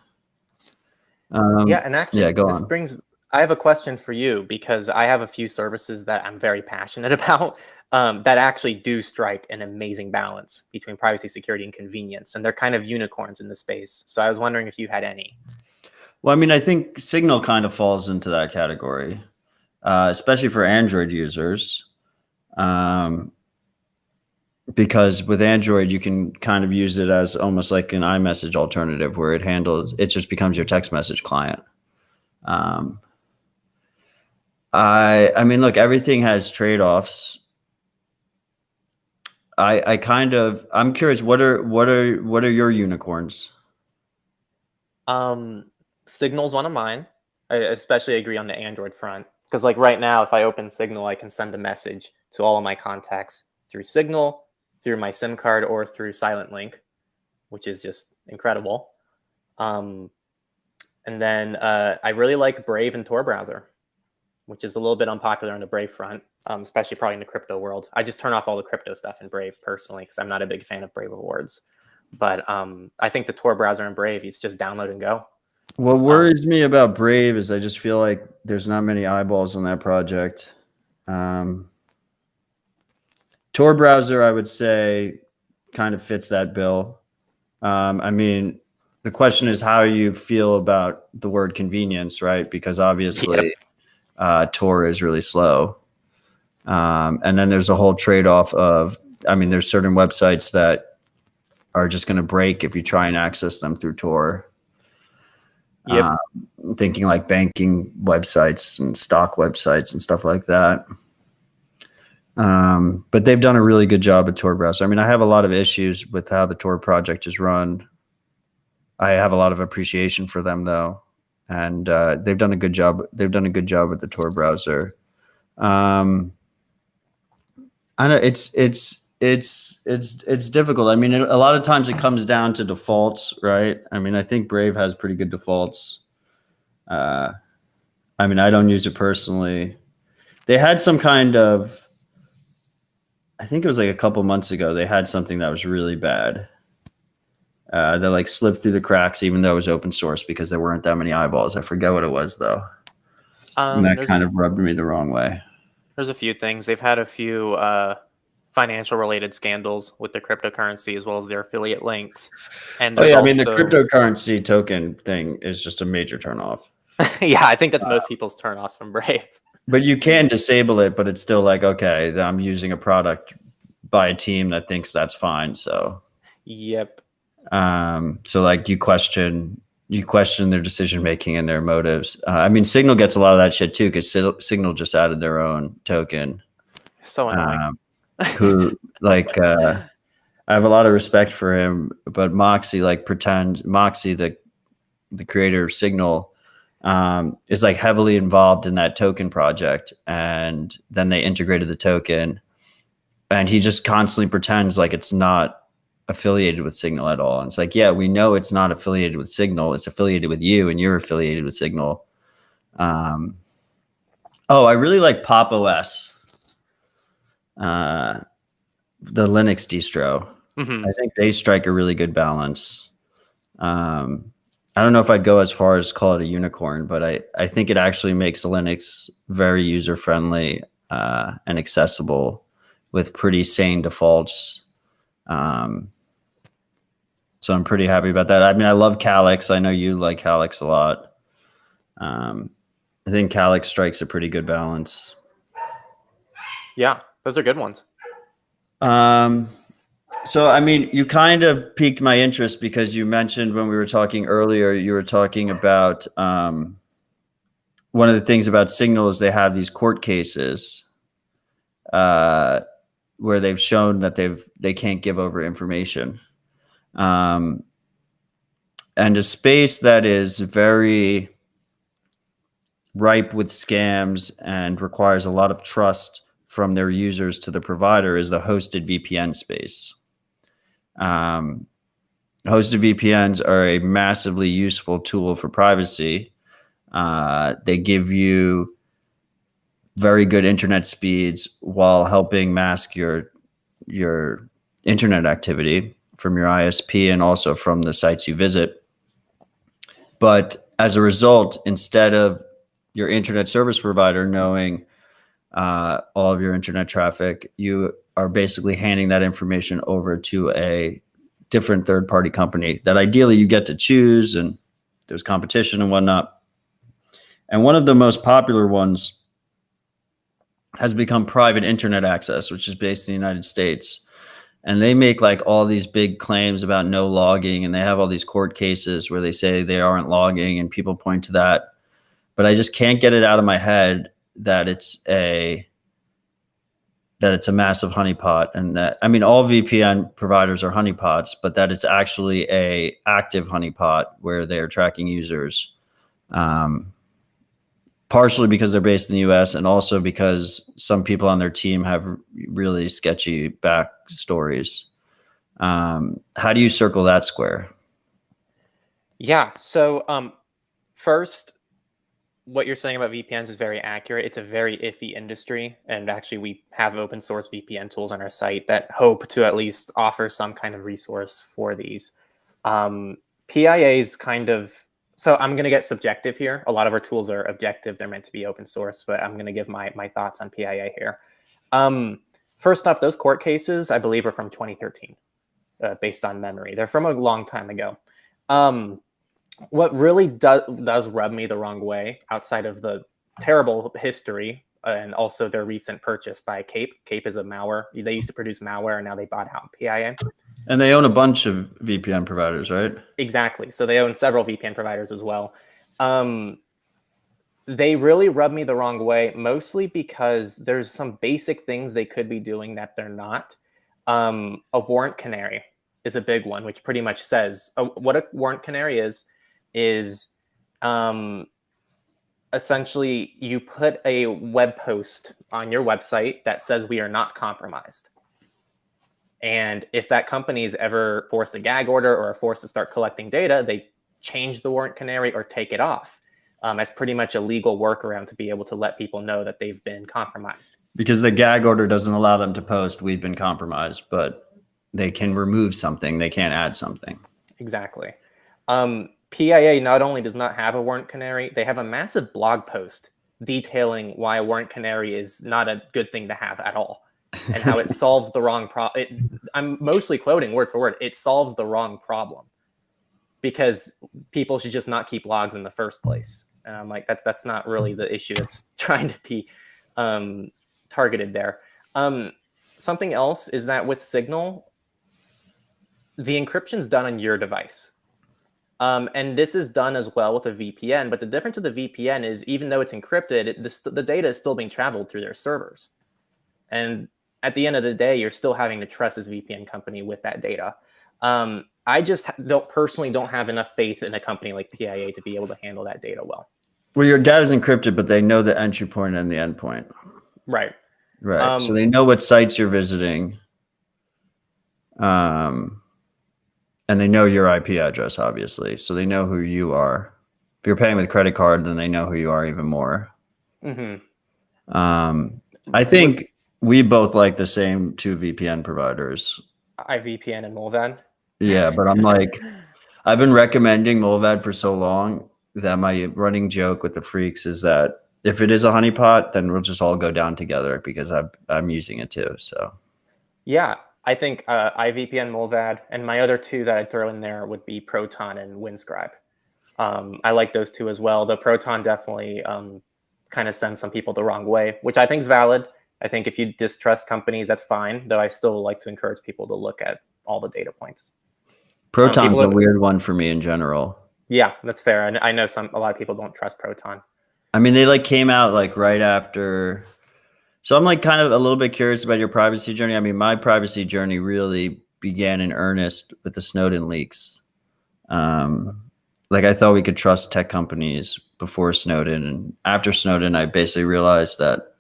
And actually, go this on. I have a question for you, because I have a few services that I'm very passionate about that actually do strike an amazing balance between privacy, security, and convenience. And they're kind of unicorns in the space. So I was wondering if you had any. Well, I mean, I think Signal kind of falls into that category, especially for Android users. Because with Android, you can kind of use it as almost like an iMessage alternative, where it just becomes your text message client. I mean, look, everything has trade-offs. I'm curious, what are your unicorns? Signal's one of mine. I especially agree on the Android front, because like right now, if I open Signal, I can send a message to all of my contacts through Signal, through my SIM card, or through Silent Link, which is just incredible. And then I really like Brave and Tor browser, which is a little bit unpopular on the Brave front, especially probably in the crypto world. I just turn off all the crypto stuff in Brave personally because I'm not a big fan of Brave rewards. But I think the Tor browser in Brave, it's just download and go. What worries me about Brave is I just feel like there's not many eyeballs on that project. Tor browser, I would say, kind of fits that bill. I mean, the question is how you feel about the word convenience, right? Because obviously Tor is really slow. And then there's a whole trade-off of, I mean, there's certain websites that are just going to break if you try and access them through Tor. Yep. Thinking like banking websites and stock websites and stuff like that. But they've done a really good job at Tor browser. I mean, I have a lot of issues with how the Tor project is run. I have a lot of appreciation for them though. And they've done a good job. They've done a good job with the Tor browser. I know it's difficult. I mean, a lot of times it comes down to defaults, right? I mean, I think Brave has pretty good defaults. I mean, I don't use it personally. They had some kind of, I think it was like a couple months ago, they had something that was really bad. That like slipped through the cracks, even though it was open source, because there weren't that many eyeballs. I forget what it was though. And that kind of rubbed me the wrong way. There's a few things. They've had a few financial related scandals with the cryptocurrency as well as their affiliate links. And I mean, the cryptocurrency token thing is just a major turnoff. Yeah, I think that's most people's turnoffs from Brave. But you can disable it, but it's still like, okay, I'm using a product by a team that thinks that's fine. So, yep. So like you question their decision making and their motives. I mean, Signal gets a lot of that shit too, because Signal just added their own token. So annoying. Who like I have a lot of respect for him, but Moxie the creator of Signal, is like heavily involved in that token project, and then they integrated the token, and he just constantly pretends like it's not affiliated with Signal at all. And it's like, yeah, we know it's not affiliated with Signal. It's affiliated with you, and you're affiliated with Signal. I really like Pop OS. The Linux distro. Mm-hmm. I think they strike a really good balance. I don't know if I'd go as far as call it a unicorn, but I think it actually makes Linux very user-friendly and accessible with pretty sane defaults. So I'm pretty happy about that. I mean, I love Calyx. I know you like Calyx a lot. I think Calyx strikes a pretty good balance. Yeah, those are good ones. So, I mean, you kind of piqued my interest because you mentioned when we were talking earlier, you were talking about one of the things about Signal is they have these court cases where they've shown that they can't give over information. And a space that is very ripe with scams and requires a lot of trust from their users to the provider is the hosted VPN space. Hosted VPNs are a massively useful tool for privacy. They give you very good internet speeds while helping mask your internet activity from your ISP and also from the sites you visit. But as a result, instead of your internet service provider knowing all of your internet traffic, you are basically handing that information over to a different third-party company that ideally you get to choose, and there's competition and whatnot. And one of the most popular ones has become Private Internet Access, which is based in the United States. And they make like all these big claims about no logging, and they have all these court cases where they say they aren't logging, and people point to that. But I just can't get it out of my head that it's a that it's a massive honeypot, and that, I mean, all VPN providers are honeypots, but that it's actually a active honeypot where they are tracking users, partially because they're based in the US and also because some people on their team have really sketchy backstories. How do you circle that square? Yeah. So first, what you're saying about VPNs is very accurate. It's a very iffy industry. And actually, we have open source VPN tools on our site that hope to at least offer some kind of resource for these. PIA's kind of, so I'm going to get subjective here. A lot of our tools are objective. They're meant to be open source, but I'm going to give my thoughts on PIA here. First off, those court cases, I believe, are from 2013, based on memory. They're from a long time ago. What really does rub me the wrong way, outside of the terrible history and also their recent purchase by Cape. Cape is a malware. They used to produce malware, and now they bought out PIA. And they own a bunch of VPN providers, right? Exactly. So they own several VPN providers as well. They really rub me the wrong way, mostly because there's some basic things they could be doing that they're not. A warrant canary is a big one, which pretty much says what a warrant canary is essentially you put a web post on your website that says we are not compromised. And if that company is ever forced a gag order or are forced to start collecting data, they change the warrant canary or take it off as pretty much a legal workaround to be able to let people know that they've been compromised. Because the gag order doesn't allow them to post, we've been compromised, but they can remove something. They can't add something. Exactly. PIA not only does not have a warrant canary, they have a massive blog post detailing why a warrant canary is not a good thing to have at all and how it solves the wrong problem. I'm mostly quoting word for word. It solves the wrong problem because people should just not keep logs in the first place. And I'm like, that's not really the issue that's trying to be targeted there. Something else is that with Signal, the encryption's done on your device. And this is done as well with a VPN, but the difference with the VPN is even though it's encrypted, the data is still being traveled through their servers. And at the end of the day, you're still having to trust this VPN company with that data. I just personally don't have enough faith in a company like PIA to be able to handle that data well. Well, your data is encrypted, but they know the entry point and the endpoint. Right. Right. So they know what sites you're visiting. And they know your IP address, obviously. So they know who you are. If you're paying with a credit card, then they know who you are even more. Mm-hmm. I think we both like the same two VPN providers. iVPN and Molvad. Yeah, but I'm like, I've been recommending Molvad for so long that my running joke with the freaks is that if it is a honeypot, then we'll just all go down together because I'm using it too. So yeah. I think iVPN, Molvad, and my other two that I'd throw in there would be Proton and Windscribe. I like those two as well. The Proton definitely kind of sends some people the wrong way, which I think is valid. I think if you distrust companies, that's fine, though I still like to encourage people to look at all the data points. Proton's a weird one for me in general. Yeah, that's fair. And I know a lot of people don't trust Proton. I mean, they came out right after... So I'm kind of a little bit curious about your privacy journey. I mean, my privacy journey really began in earnest with the Snowden leaks. I thought we could trust tech companies before Snowden. And after Snowden, I basically realized that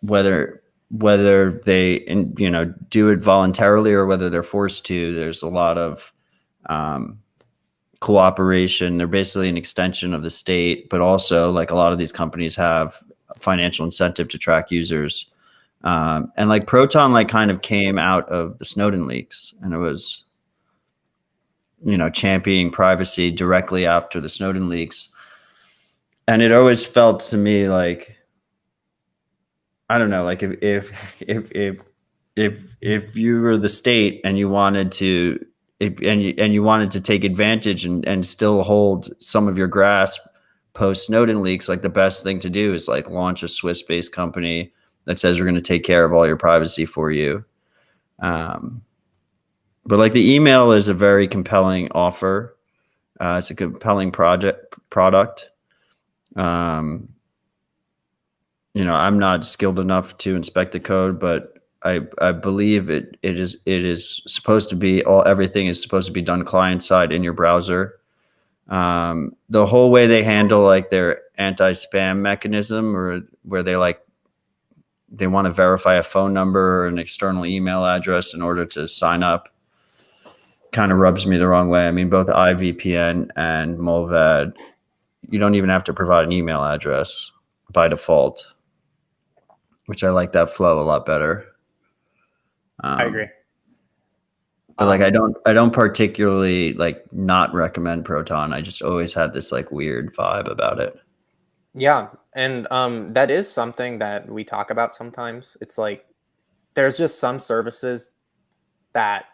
whether they do it voluntarily or whether they're forced to, there's a lot of cooperation. They're basically an extension of the state, but also a lot of these companies have financial incentive to track users. And Proton kind of came out of the Snowden leaks, and it was, championing privacy directly after the Snowden leaks. And it always felt to me I don't know, if you were the state and you wanted to, you wanted to take advantage and still hold some of your grasp post Snowden leaks, the best thing to do is launch a Swiss-based company that says we're going to take care of all your privacy for you. But the email is a very compelling offer. It's a compelling product. I'm not skilled enough to inspect the code, but I believe it is supposed to be everything is supposed to be done client side in your browser. The whole way they handle like their anti-spam mechanism, or where they want to verify a phone number or an external email address in order to sign up, kind of rubs me the wrong way. I mean, both iVPN and Molvad, you don't even have to provide an email address by default, which I like that flow a lot better. I agree. But like, I don't particularly like not recommend Proton. I just always had this like weird vibe about it. Yeah, and that is something that we talk about sometimes. It's like there's just some services that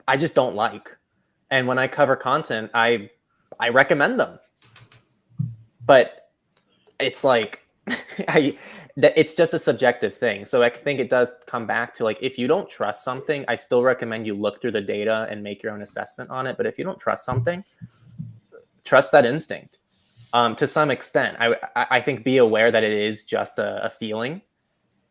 I just don't like, and when I cover content, I recommend them. But it's like it's just a subjective thing. So I think it does come back to like, if you don't trust something, I still recommend you look through the data and make your own assessment on it. But if you don't trust something, trust that instinct. To some extent, I think be aware that it is just a feeling,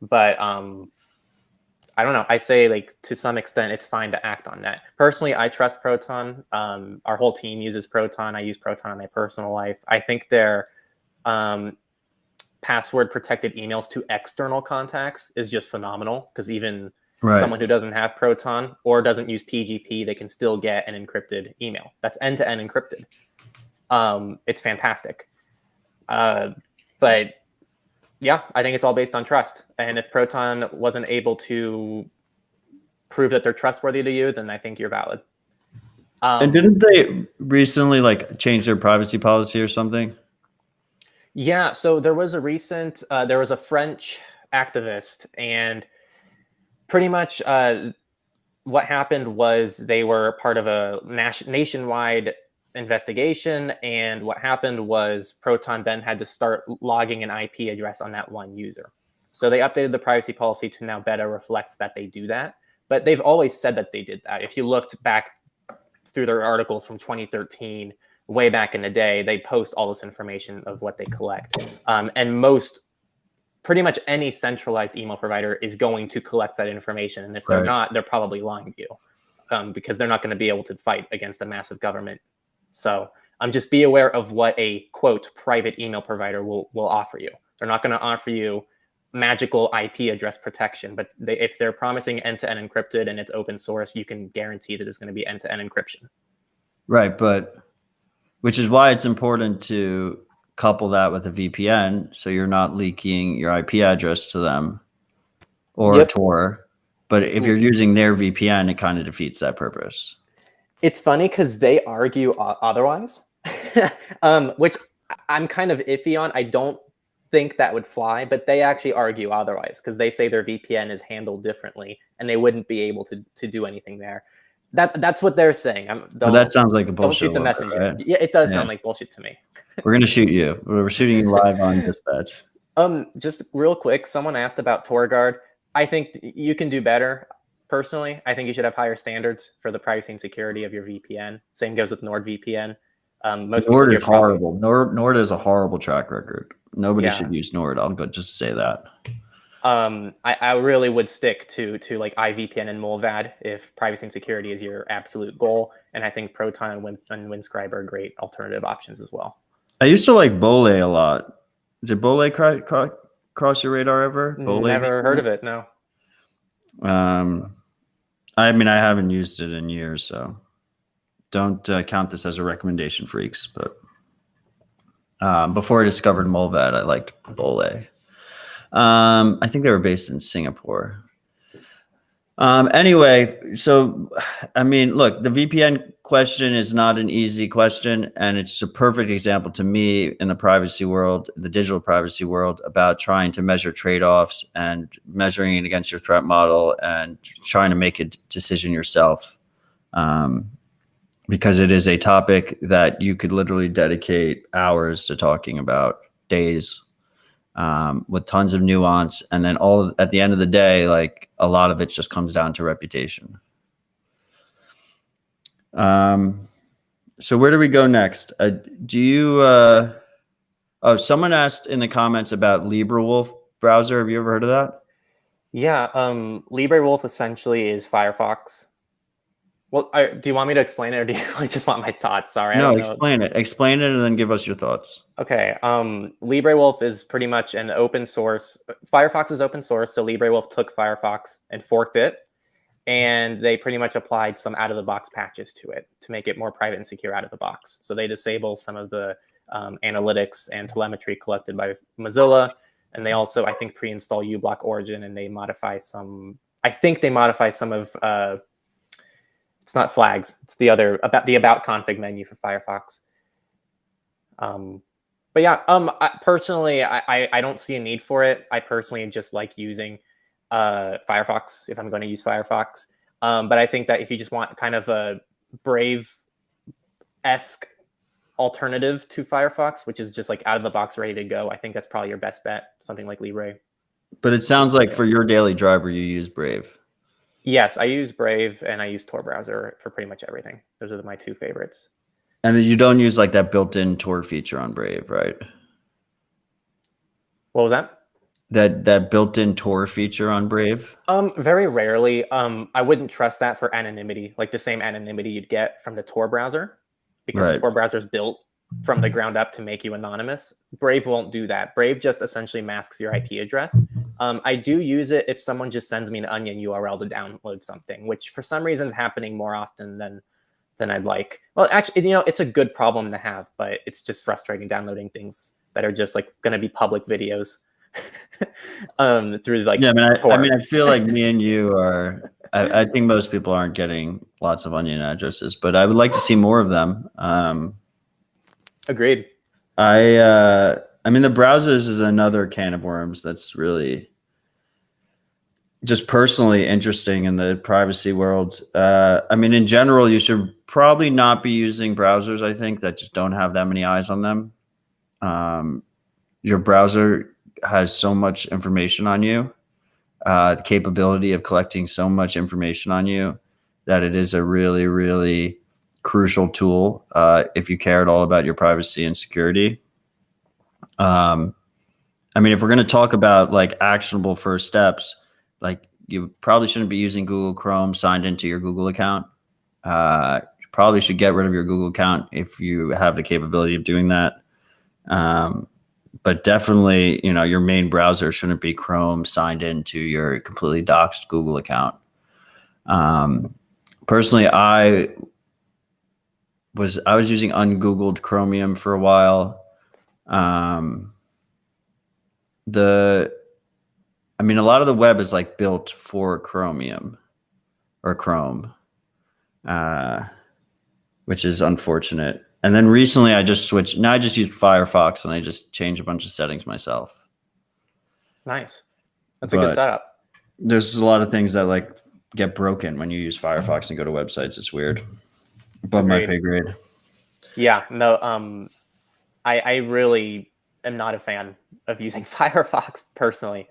but I don't know. I say like to some extent, it's fine to act on that. Personally, I trust Proton. Our whole team uses Proton. I use Proton in my personal life. I think their password protected emails to external contacts is just phenomenal, because even someone who doesn't have Proton or doesn't use PGP, they can still get an encrypted email. That's end-to-end encrypted. It's fantastic. But yeah, I think it's all based on trust. And if Proton wasn't able to prove that they're trustworthy to you, then I think you're valid. And didn't they recently like change their privacy policy or something? Yeah, so there was a French activist, and pretty much what happened was they were part of a nationwide investigation, and what happened was Proton then had to start logging an IP address on that one user. So they updated the privacy policy to now better reflect that they do that, but they've always said that they did that. If you looked back through their articles from 2013, way back in the day, they post all this information of what they collect. And pretty much any centralized email provider is going to collect that information. And if they're not, they're probably lying to you, because they're not going to be able to fight against a massive government. So just be aware of what a, quote, private email provider will offer you. They're not going to offer you magical IP address protection, but if they're promising end-to-end encrypted and it's open source, you can guarantee that there's going to be end-to-end encryption. Right, but which is why it's important to couple that with a VPN, so you're not leaking your IP address to them or Tor. But if you're using their VPN, it kind of defeats that purpose. It's funny because they argue otherwise, which I'm kind of iffy on. I don't think that would fly, but they actually argue otherwise because they say their VPN is handled differently and they wouldn't be able to do anything there. That's what they're saying. But that sounds like a bullshit. Don't shoot the messenger. Right? Yeah, it does sound like bullshit to me. We're gonna shoot you. We're shooting you live on Dispatch. Just real quick, someone asked about TorGuard. I think you can do better. Personally, I think you should have higher standards for the privacy and security of your VPN. Same goes with NordVPN. Nord is horrible. Nord has a horrible track record. Nobody should use Nord. I'll go just say that. I really would stick to like iVPN and Molvad if privacy and security is your absolute goal. And I think Proton and Windscribe are great alternative options as well. I used to like Bole a lot. Did Bole cross your radar ever? Bole Never heard of it. No. I mean, I haven't used it in years, so don't count this as a recommendation, freaks. But before I discovered Molvad, I liked Bole. I think they were based in Singapore. Anyway, so, I mean, look, the VPN question is not an easy question, and it's a perfect example to me in the privacy world, the digital privacy world, about trying to measure trade-offs and measuring it against your threat model and trying to make a decision yourself. Because it is a topic that you could literally dedicate hours to talking about, days, with tons of nuance. And then at the end of the day, like a lot of it just comes down to reputation. So where do we go next? Do you, Oh, someone asked in the comments about LibreWolf browser. Have you ever heard of that? Yeah, LibreWolf essentially is Firefox. Well, do you want me to explain it, or do you just want my thoughts? Sorry, I No, don't know. explain it. Explain it and then give us your thoughts. Okay, LibreWolf is pretty much an open source. Firefox is open source, so LibreWolf took Firefox and forked it, and they pretty much applied some out-of-the-box patches to it to make it more private and secure out of the box. So they disable some of the analytics and telemetry collected by Mozilla, and they also, I think, pre-install uBlock Origin, and they modify some. I think they modify some of. It's not flags. It's the about config menu for Firefox. But yeah, personally, I don't see a need for it. I personally just like using Firefox if I'm going to use Firefox. But I think that if you just want kind of a Brave-esque alternative to Firefox, which is just like out of the box, ready to go, I think that's probably your best bet. Something like Libre. But it sounds like for your daily driver, you use Brave. Yes, I use Brave and I use Tor browser for pretty much everything. Those are my two favorites. And you don't use like that built-in Tor feature on Brave, right? What was that? That built-in Tor feature on Brave? Very rarely. I wouldn't trust that for anonymity, like the same anonymity you'd get from the Tor browser, because Right. the Tor browser is built from the ground up to make you anonymous. Brave won't do that. Brave just essentially masks your IP address. I do use it if someone just sends me an onion URL to download something, which for some reason is happening more often than I'd like. Well, actually, it's a good problem to have, but it's just frustrating downloading things that are just like going to be public videos through like. Yeah, Tor. I mean, I feel like me and you are. I think most people aren't getting lots of onion addresses, but I would like to see more of them. Agreed. I mean, the browsers is another can of worms that's really just personally interesting in the privacy world. I mean, in general, you should probably not be using browsers, I think, that just don't have that many eyes on them. Your browser has so much information on you, the capability of collecting so much information on you, that it is a really, really crucial tool if you care at all about your privacy and security. I mean, if we're going to talk about like actionable first steps, like you probably shouldn't be using Google Chrome signed into your Google account. You probably should get rid of your Google account if you have the capability of doing that. But definitely, your main browser shouldn't be Chrome signed into your completely doxed Google account. Personally, I was using ungoogled Chromium for a while. I mean, a lot of the web is like built for Chromium or Chrome, which is unfortunate. And then recently I just switched. Now I just use Firefox and I just change a bunch of settings myself. Nice. That's a good setup. There's a lot of things that like get broken when you use Firefox and go to websites. It's weird. Above my pay grade. Yeah, no, I really am not a fan of using Firefox personally.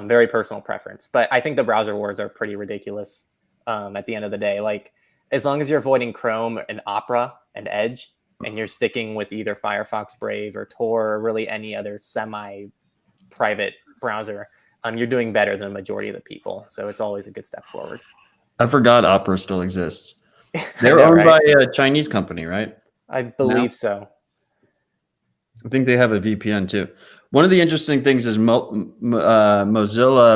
Very personal preference. But I think the browser wars are pretty ridiculous at the end of the day. Like, as long as you're avoiding Chrome and Opera and Edge, and you're sticking with either Firefox, Brave, or Tor, or really any other semi-private browser, you're doing better than the majority of the people. So it's always a good step forward. I forgot Opera still exists. They're owned by a Chinese company, right? I believe so. I think they have a VPN too. One of the interesting things is Mozilla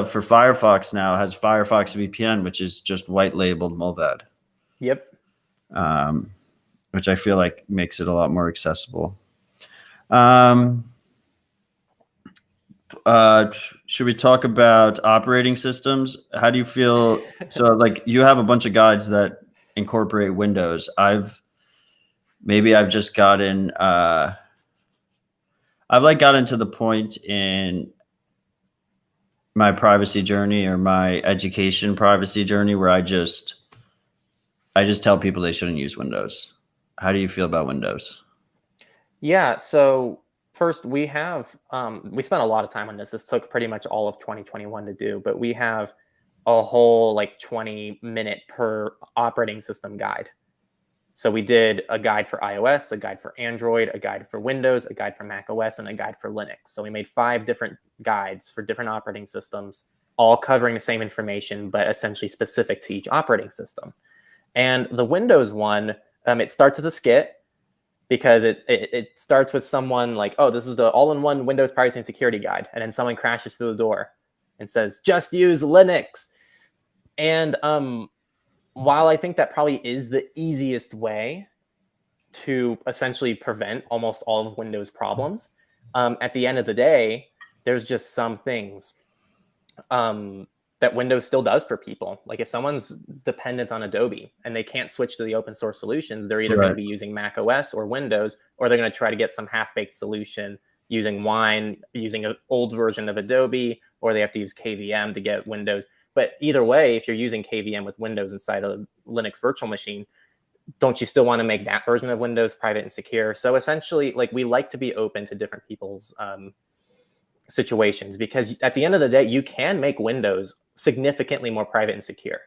for Firefox now has Firefox VPN, which is just white labeled Mulvad. Yep. Which I feel like makes it a lot more accessible. Should we talk about operating systems? How do you feel? So like you have a bunch of guides that incorporate Windows. I've just gotten, I've like gotten to the point in my privacy journey or my education privacy journey where I just tell people they shouldn't use Windows. How do you feel about Windows? Yeah, so first we have, we spent a lot of time on this. This took pretty much all of 2021 to do, but we have a whole like 20-minute per operating system guide. So we did a guide for iOS, a guide for Android, a guide for Windows, a guide for Mac OS, and a guide for Linux. So we made 5 different guides for different operating systems, all covering the same information, but essentially specific to each operating system. And the Windows one, it starts with a skit, because it starts with someone like, oh, this is the all-in-one Windows privacy and security guide. And then someone crashes through the door and says, just use Linux. And while I think that probably is the easiest way to essentially prevent almost all of Windows problems, at the end of the day, there's just some things that Windows still does for people. Like if someone's dependent on Adobe and they can't switch to the open source solutions, they're either going to be using Mac OS or Windows, or they're going to try to get some half-baked solution using Wine, using an old version of Adobe, or they have to use KVM to get Windows. But either way, if you're using KVM with Windows inside a Linux virtual machine, don't you still want to make that version of Windows private and secure? So essentially, like, we like to be open to different people's situations, because at the end of the day, you can make Windows significantly more private and secure.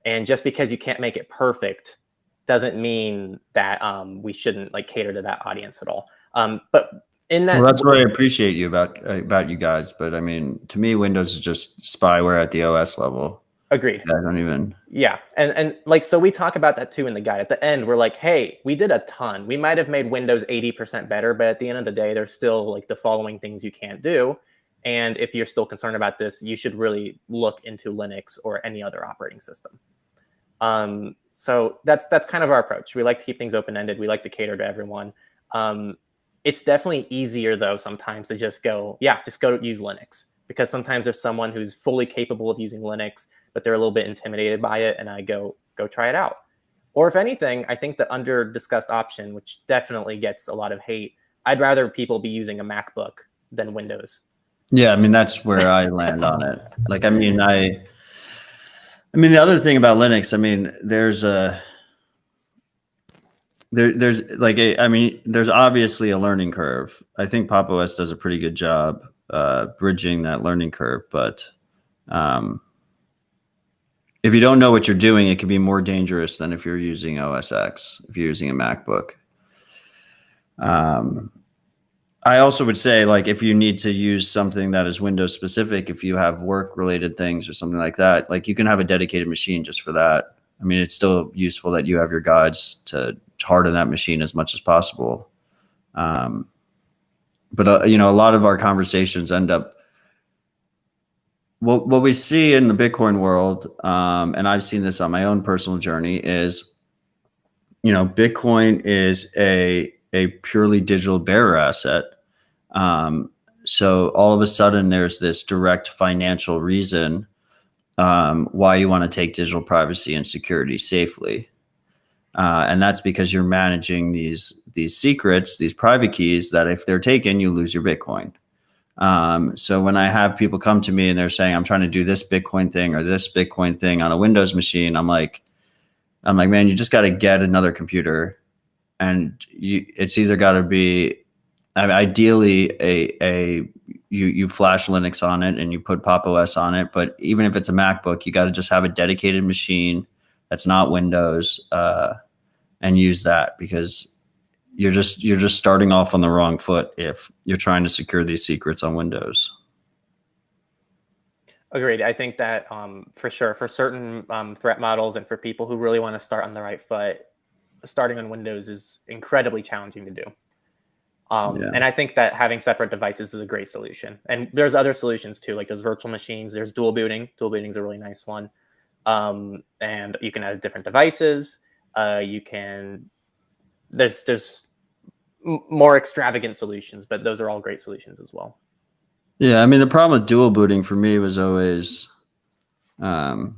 And just because you can't make it perfect doesn't mean that we shouldn't like cater to that audience at all. But in that, well, that's what I appreciate you about you guys. But I mean, to me, Windows is just spyware at the OS level. Agreed. I don't even. Yeah, and like, so we talk about that too in the guide. At the end, we're like, hey, we did a ton. We might have made Windows 80% better, but at the end of the day, there's still like the following things you can't do. And if you're still concerned about this, you should really look into Linux or any other operating system. So that's kind of our approach. We like to keep things open-ended. We like to cater to everyone. It's definitely easier though sometimes to just go use Linux, because sometimes there's someone who's fully capable of using Linux, but they're a little bit intimidated by it, and I go try it out. Or if anything, I think the under discussed option, which definitely gets a lot of hate, I'd rather people be using a MacBook than Windows. Yeah, I mean, that's where I land on it. Like, I mean, the other thing about Linux, I mean, there's obviously a learning curve. I think Pop! OS does a pretty good job bridging that learning curve, but if you don't know what you're doing, it can be more dangerous than if you're using OS X, if you're using a MacBook. I also would say, like, if you need to use something that is Windows specific, if you have work related things or something like that, like, you can have a dedicated machine just for that. I mean, it's still useful that you have your guides to harden that machine as much as possible. But a lot of our conversations end up, what we see in the Bitcoin world, and I've seen this on my own personal journey, is, Bitcoin is a purely digital bearer asset. So all of a sudden there's this direct financial reason why you want to take digital privacy and security safely. And that's because you're managing these secrets, these private keys that if they're taken, you lose your Bitcoin. So when I have people come to me and they're saying, I'm trying to do this Bitcoin thing or this Bitcoin thing on a Windows machine, I'm like, man, you just got to get another computer, and it's either got to be, ideally you flash Linux on it and you put Pop! OS on it. But even if it's a MacBook, you got to just have a dedicated machine that's not Windows, and use that, because you're just starting off on the wrong foot if you're trying to secure these secrets on Windows. Agreed. I think that for sure, for certain threat models and for people who really want to start on the right foot, starting on Windows is incredibly challenging to do. And I think that having separate devices is a great solution. And there's other solutions too, like those virtual machines. There's dual booting. Dual booting is a really nice one. And you can add different devices. There's more extravagant solutions, but those are all great solutions as well. Yeah, I mean, the problem with dual booting for me was always, like,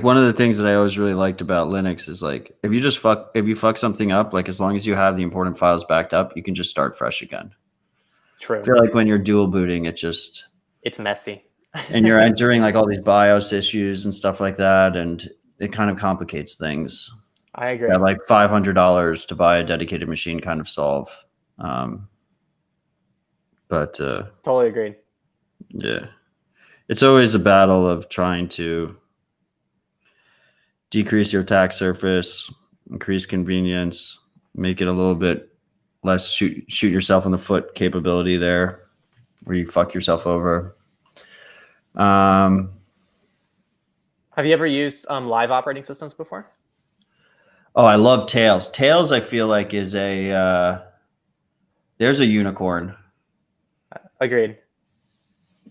one of the things that I always really liked about Linux is, like, if you fuck something up, like, as long as you have the important files backed up, you can just start fresh again. True. I feel like when you're dual booting, it's messy. And you're entering like all these BIOS issues and stuff like that, and it kind of complicates things. I agree. That like $500 to buy a dedicated machine kind of solve. But totally agreed. Yeah, it's always a battle of trying to decrease your attack surface, increase convenience, make it a little bit less shoot yourself in the foot capability there, where you fuck yourself over. Have you ever used live operating systems before? Oh, I love Tails. Tails, I feel like is there's a unicorn. Agreed.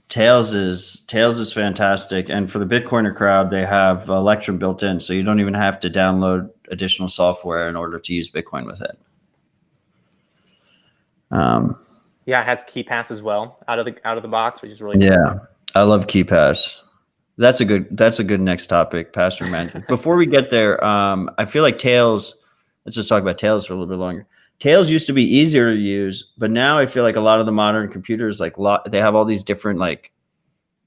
Tails is fantastic, and for the Bitcoiner crowd, they have Electrum built in, so you don't even have to download additional software in order to use Bitcoin with it. Yeah, it has KeyPass as well out of the box, which is really Yeah, cool. I love KeyPass. That's a good next topic, password management. Before we get there, I feel like Tails. Let's just talk about Tails for a little bit longer. Tails used to be easier to use, but now I feel like a lot of the modern computers, like they have all these different like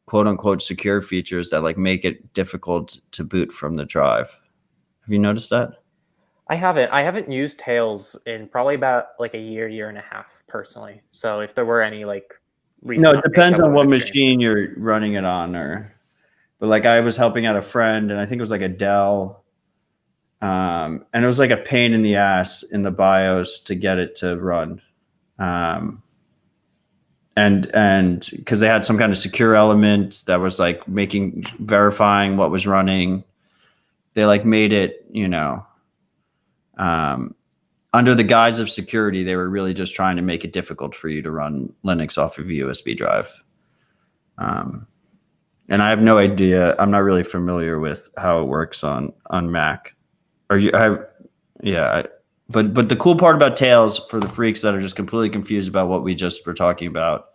quote unquote secure features that like make it difficult to boot from the drive. Have you noticed that? I haven't used Tails in probably about like a year and a half personally. So if there were any like recent No, it updates, depends I on would've what experienced machine you're running it on, but like I was helping out a friend, and I think it was like a Dell, and it was like a pain in the ass in the BIOS to get it to run, and because they had some kind of secure element that was like verifying what was running, they like made it, under the guise of security, they were really just trying to make it difficult for you to run Linux off of a USB drive. And I have no idea. I'm not really familiar with how it works on Mac. Are you? But the cool part about Tails, for the freaks that are just completely confused about what we just were talking about,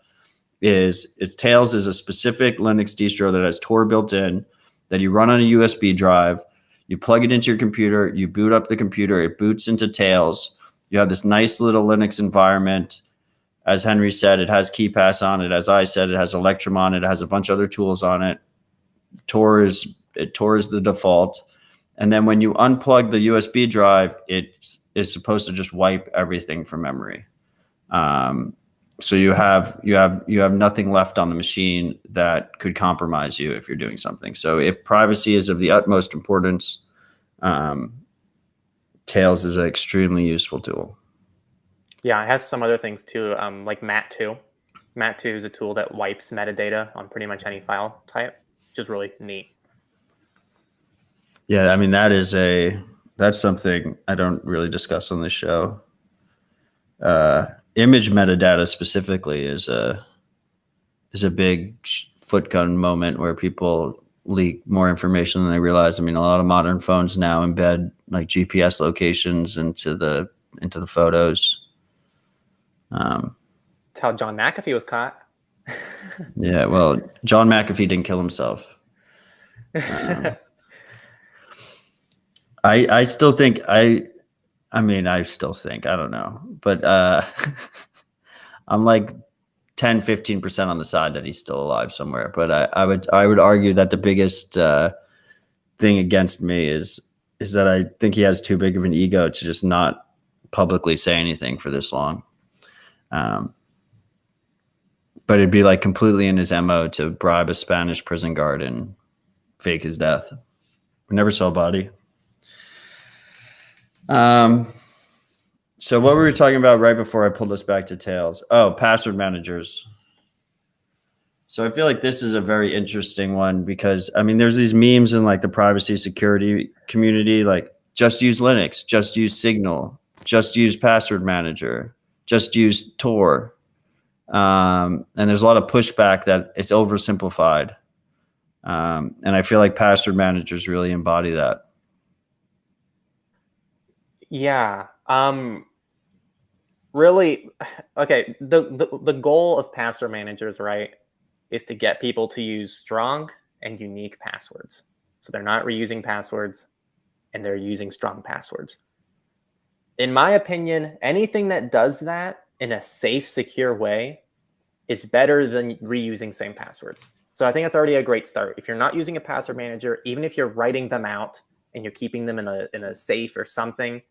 is Tails is a specific Linux distro that has Tor built in, that you run on a USB drive. You plug it into your computer. You boot up the computer. It boots into Tails. You have this nice little Linux environment. As Henry said, it has KeyPass on it. As I said, it has Electrum on it. It has a bunch of other tools on it. Tor is the default. And then when you unplug the USB drive, it is supposed to just wipe everything from memory. So you have nothing left on the machine that could compromise you if you're doing something. So if privacy is of the utmost importance, Tails is an extremely useful tool. Yeah, it has some other things too, like Mat2. Mat2 is a tool that wipes metadata on pretty much any file type, which is really neat. Yeah, I mean that's something I don't really discuss on this show. Image metadata specifically is a big footgun moment where people leak more information than they realize. I mean, a lot of modern phones now embed like GPS locations into the photos. That's how John McAfee was caught. Yeah, well, John McAfee didn't kill himself. I still think I don't know, but I'm like 10-15% on the side that he's still alive somewhere. But I would argue that the biggest thing against me is that I think he has too big of an ego to just not publicly say anything for this long. But it'd be like completely in his MO to bribe a Spanish prison guard and fake his death. We never saw a body. So what were we talking about right before I pulled us back to Tails? Oh, password managers. So I feel like this is a very interesting one because, I mean, there's these memes in like the privacy security community, like just use Linux, just use Signal, just use password manager, just use Tor. And there's a lot of pushback that it's oversimplified. And I feel like password managers really embody that. Yeah. Really, okay. The goal of password managers, right, is to get people to use strong and unique passwords. So they're not reusing passwords and they're using strong passwords. In my opinion, anything that does that in a safe, secure way is better than reusing same passwords. So I think that's already a great start. If you're not using a password manager, even if you're writing them out and you're keeping them in a safe or something,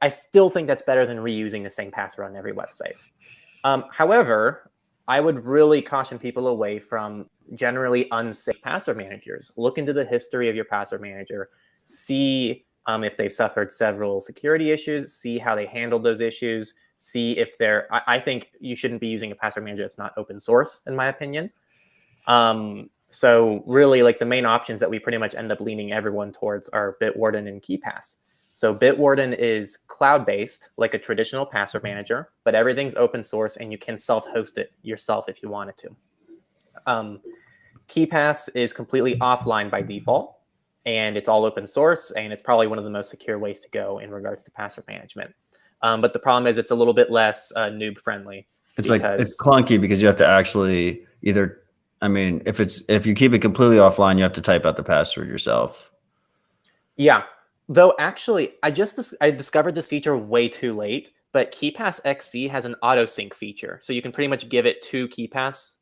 I still think that's better than reusing the same password on every website. However, I would really caution people away from generally unsafe password managers. Look into the history of your password manager. See if they've suffered several security issues, see how they handled those issues, see if they're, I think you shouldn't be using a password manager that's not open source, in my opinion. So really, like, the main options that we pretty much end up leaning everyone towards are Bitwarden and KeePass. So Bitwarden is cloud-based, like a traditional password manager, but everything's open source and you can self-host it yourself if you wanted to. KeePass is completely offline by default, and it's all open source, and it's probably one of the most secure ways to go in regards to password management. But the problem is it's a little bit less noob friendly. It's clunky because you have to actually either, I mean, if you keep it completely offline, you have to type out the password yourself. Yeah. Though actually, I discovered this feature way too late, but KeePass XC has an auto sync feature. So you can pretty much give it 2 KeePass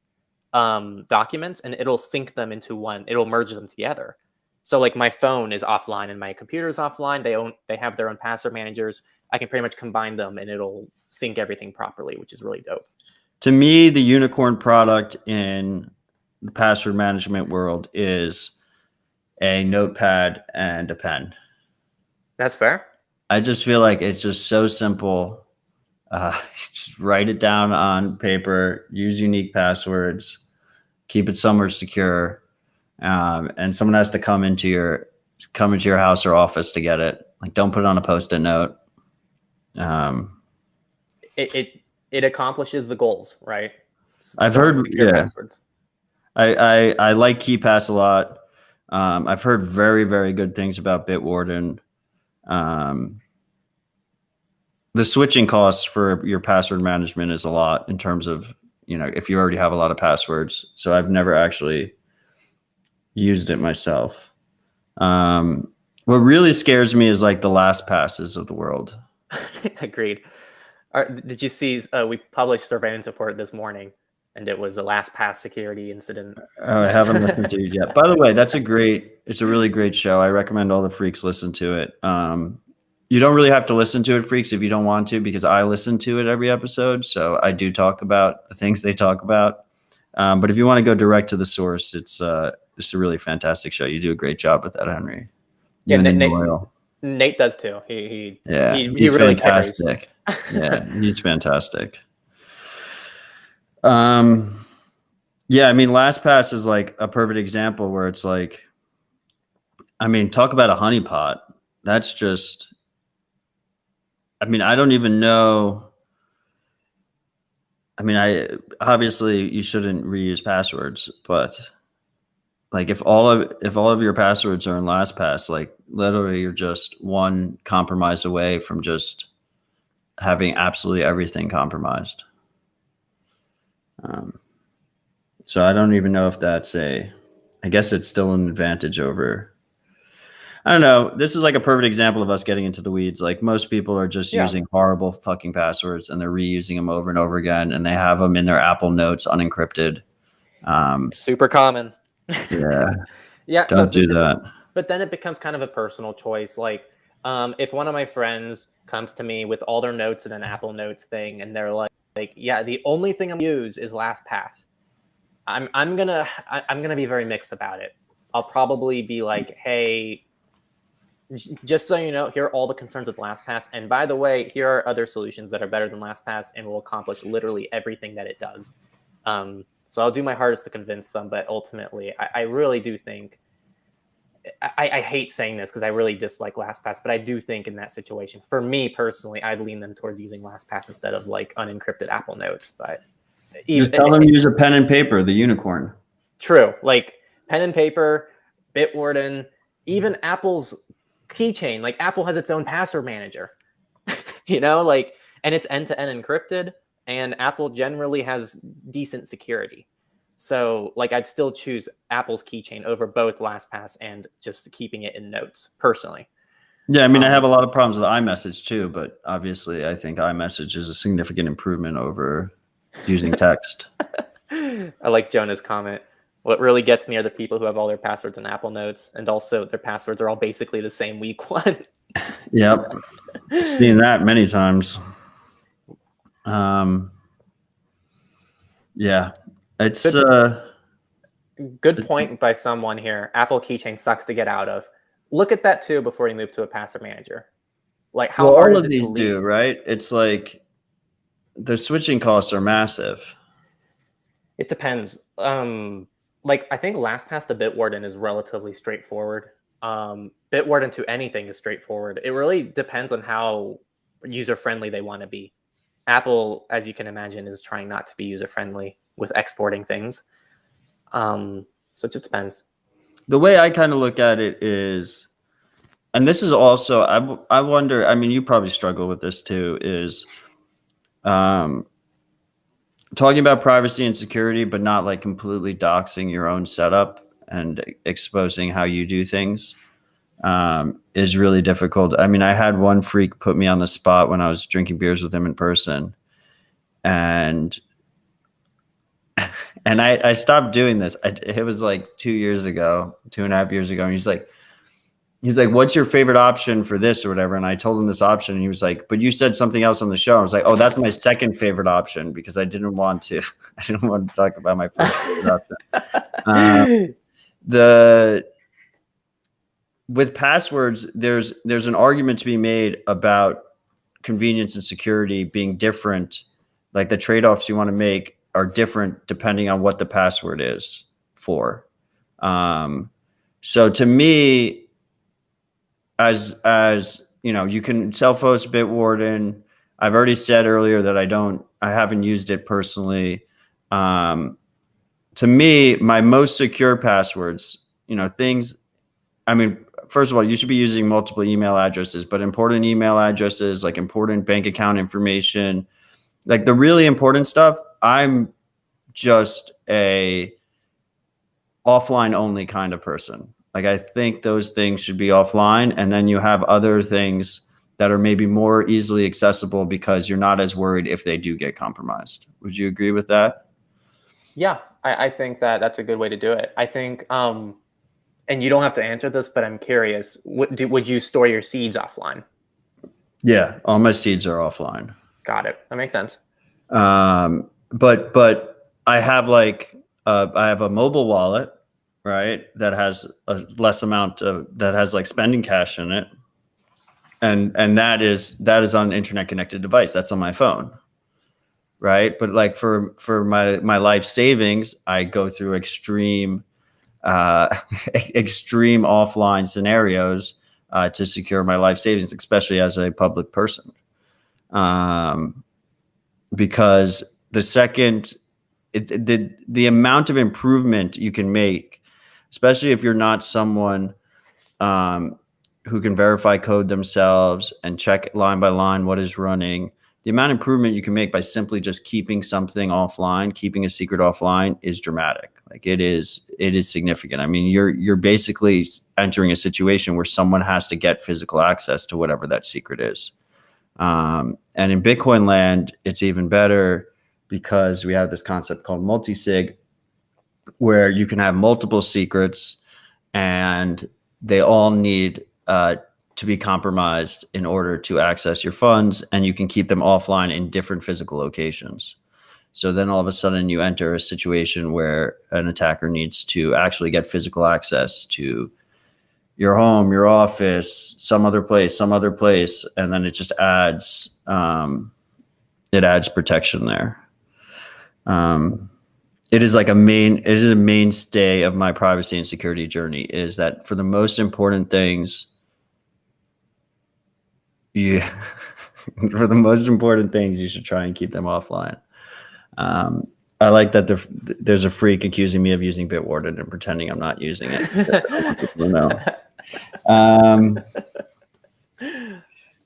documents and it'll sync them into one. It'll merge them together. So like my phone is offline and my computer is offline. They have their own password managers. I can pretty much combine them and it'll sync everything properly, which is really dope. To me, the unicorn product in the password management world is a notepad and a pen. That's fair. I just feel like it's just so simple. Just write it down on paper, use unique passwords, keep it somewhere secure. And someone has to come into your house or office to get it. Like, don't put it on a Post-it note. It accomplishes the goals, right? I've heard, yeah. Passwords. I like KeePass a lot. I've heard very, very good things about Bitwarden. The switching costs for your password management is a lot in terms of, if you already have a lot of passwords. So I've never actually used it myself. What really scares me is like the LastPasses of the world. Agreed. Did you see we published surveillance report this morning, and it was a LastPass security incident? Oh, I haven't listened to it yet. By the way, it's a really great show. I recommend all the freaks listen to it. You don't really have to listen to it, freaks, if you don't want to, because I listen to it every episode. So I do talk about the things they talk about. But if you want to go direct to the source, it's a really fantastic show. You do a great job with that, Henry. Yeah, Nate does too. He he's really fantastic. Yeah, he's fantastic. Yeah, I mean, LastPass is like a perfect example where it's like, I mean, talk about a honeypot. That's just, I mean, I don't even know. I mean, obviously you shouldn't reuse passwords, but like if all of your passwords are in LastPass, like literally you're just one compromise away from just having absolutely everything compromised. So I don't even know if that's I guess it's still an advantage over. I don't know. This is like a perfect example of us getting into the weeds. Like most people are just using horrible fucking passwords and they're reusing them over and over again. And they have them in their Apple Notes unencrypted. Super common. Yeah. Yeah. Don't do that. But then it becomes kind of a personal choice. Like if one of my friends comes to me with all their notes in an Apple Notes thing and they're like, yeah, the only thing I'm gonna use is LastPass. I'm gonna be very mixed about it. I'll probably be like, hey, just so you know, here are all the concerns with LastPass. And by the way, here are other solutions that are better than LastPass and will accomplish literally everything that it does. So I'll do my hardest to convince them. But ultimately, I really do think, I hate saying this because I really dislike LastPass, but I do think in that situation, for me personally, I'd lean them towards using LastPass instead of like unencrypted Apple Notes. But just tell them to use a pen and paper, the unicorn. True. Like pen and paper, Bitwarden, even Apple's keychain. Like Apple has its own password manager, like, and it's end-to-end encrypted, and Apple generally has decent security. So like I'd still choose Apple's keychain over both LastPass and just keeping it in Notes personally. Yeah, I mean, I have a lot of problems with iMessage too, but obviously I think iMessage is a significant improvement over using text. I like Jonah's comment. What really gets me are the people who have all their passwords in Apple Notes, and also their passwords are all basically the same weak one. Yep. Seen that many times. Yeah. It's good point by someone here. Apple keychain sucks to get out of. look at that too before you move to a password manager. Like how Well, hard all is of it to these do, leave? right? It's like the switching costs are massive. It depends. Like I think LastPass to Bitwarden is relatively straightforward. Bitwarden to anything is straightforward. It really depends on how user friendly they want to be. Apple, as you can imagine, is trying not to be user friendly with exporting things. So it just depends. The way I kind of look at it is, and this is also, I wonder, I mean, you probably struggle with this too, is talking about privacy and security, but not like completely doxing your own setup and exposing how you do things is really difficult. I mean, I had one freak put me on the spot when I was drinking beers with him in person, and I stopped doing this. It was like 2.5 years ago, and he's like, what's your favorite option for this or whatever? And I told him this option, and he was like, but you said something else on the show. I was like, oh, that's my second favorite option, because I didn't want to talk about my first favorite option. With passwords, there's an argument to be made about convenience and security being different. Like the trade-offs you want to make are different depending on what the password is for. So to me, as you know, you can self-host Bitwarden. I've already said earlier that I haven't used it personally. To me, my most secure passwords, things, I mean, first of all, you should be using multiple email addresses, but important email addresses, like important bank account information, like the really important stuff, I'm just a offline only kind of person. Like I think those things should be offline, and then you have other things that are maybe more easily accessible because you're not as worried if they do get compromised. Would you agree with that? Yeah, I think that's a good way to do it. I think, and you don't have to answer this, but I'm curious, would you store your seeds offline? Yeah, all my seeds are offline. Got it. That makes sense. But I have I have a mobile wallet, right, that has a less amount that has like spending cash in it, and that is on an internet connected device. That's on my phone, right? But like for my life savings, I go through extreme offline scenarios to secure my life savings, especially as a public person, because the amount of improvement you can make, especially if you're not someone who can verify code themselves and check line by line what is running, the amount of improvement you can make by simply just keeping something offline, keeping a secret offline, is dramatic. Like it is significant. I mean, you're basically entering a situation where someone has to get physical access to whatever that secret is. And in Bitcoin land, it's even better because we have this concept called multi-sig, where you can have multiple secrets and they all need to be compromised in order to access your funds, and you can keep them offline in different physical locations. So then all of a sudden you enter a situation where an attacker needs to actually get physical access to your home, your office, some other place, and then it just adds protection there. It is a mainstay of my privacy and security journey, is that for the most important things, you should try and keep them offline. I like that there's a freak accusing me of using Bitwarden and pretending I'm not using it. I want people to know.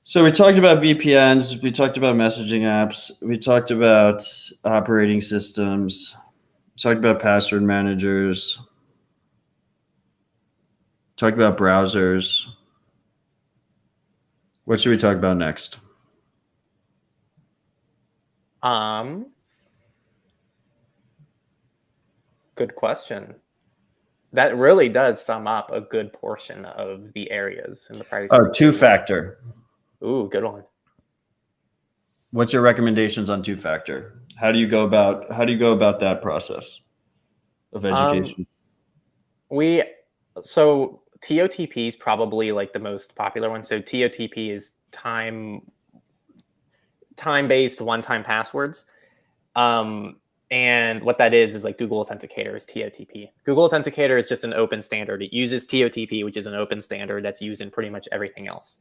So we talked about VPNs, we talked about messaging apps, we talked about operating systems, we talked about password managers, talked about browsers. What should we talk about next? Good question. That really does sum up a good portion of the areas in the privacy. Oh, two-factor. Ooh, good one. What's your recommendations on two-factor? How do you go about that process of education? So TOTP is probably like the most popular one. So TOTP is time-based one-time passwords. And what that is like Google Authenticator is TOTP. Google Authenticator is just an open standard. It uses TOTP, which is an open standard that's used in pretty much everything else.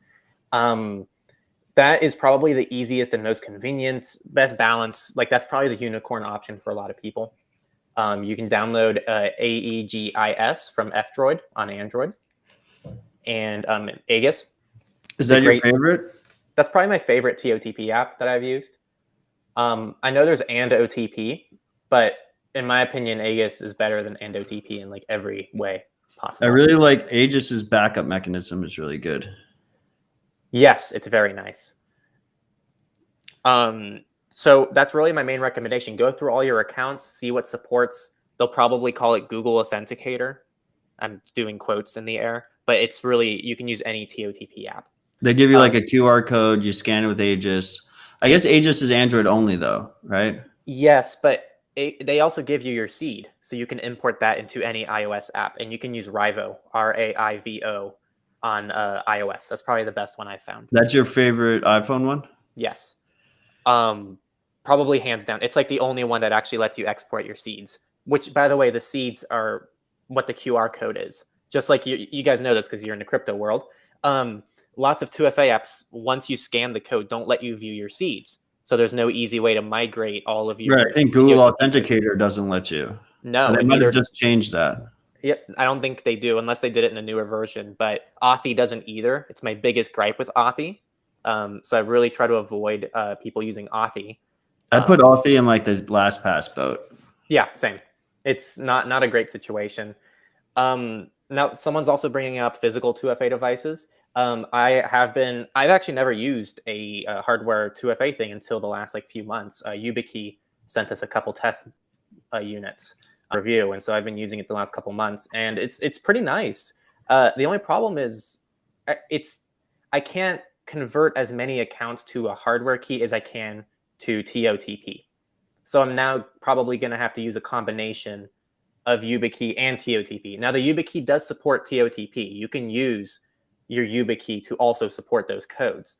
That is probably the easiest and most convenient, best balance. Like that's probably the unicorn option for a lot of people. You can download AEGIS from F-Droid on Android and Aegis. Is that your favorite? That's probably my favorite TOTP app that I've used. I know there's OTP, but in my opinion, Aegis is better than OTP in like every way possible. I really like Aegis's backup mechanism is really good. Yes, it's very nice. So that's really my main recommendation. Go through all your accounts, see what supports. They'll probably call it Google Authenticator. I'm doing quotes in the air, but it's really, you can use any TOTP app. They give you like a QR code, you scan it with Aegis. I guess Aegis is Android only though, right? Yes, but they also give you your seed. So you can import that into any iOS app, and you can use Raivo, RAIVO, on iOS. That's probably the best one I've found. That's your favorite iPhone one? Yes. Probably hands down. It's like the only one that actually lets you export your seeds, which, by the way, the seeds are what the QR code is. Just like you guys know this because you're in the crypto world. Lots of 2FA apps, once you scan the code, don't let you view your seeds. So there's no easy way to migrate all of your... Right. I think Google Authenticator doesn't let you. No. They might have just changed that. Yep, I don't think they do unless they did it in a newer version. But Authy doesn't either. It's my biggest gripe with Authy. So I really try to avoid people using Authy. I put Authy in like the LastPass boat. Yeah, same. It's not a great situation. Now, someone's also bringing up physical 2FA devices. I've actually never used a hardware 2FA thing until the last like few months. YubiKey sent us a couple test units review, and so I've been using it the last couple months, and it's pretty nice. The only problem is I can't convert as many accounts to a hardware key as I can to TOTP. So I'm now probably going to have to use a combination of YubiKey and TOTP. Now the YubiKey does support TOTP. You can use your YubiKey to also support those codes,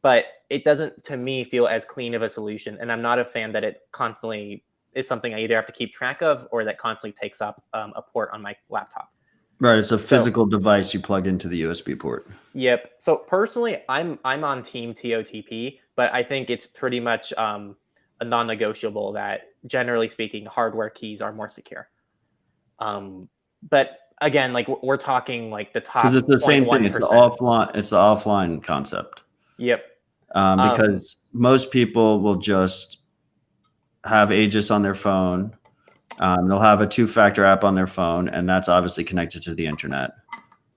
but it doesn't, to me, feel as clean of a solution. And I'm not a fan that it constantly is something I either have to keep track of or that constantly takes up a port on my laptop. Right. It's a physical device you plug into the USB port. Yep. So personally, I'm on team TOTP, but I think it's pretty much a non-negotiable that, generally speaking, hardware keys are more secure. But again, like we're talking like the top, because it's the same thing. It's the offline concept. Yep. Because most people will just have Aegis on their phone. They'll have a two-factor app on their phone, and that's obviously connected to the internet.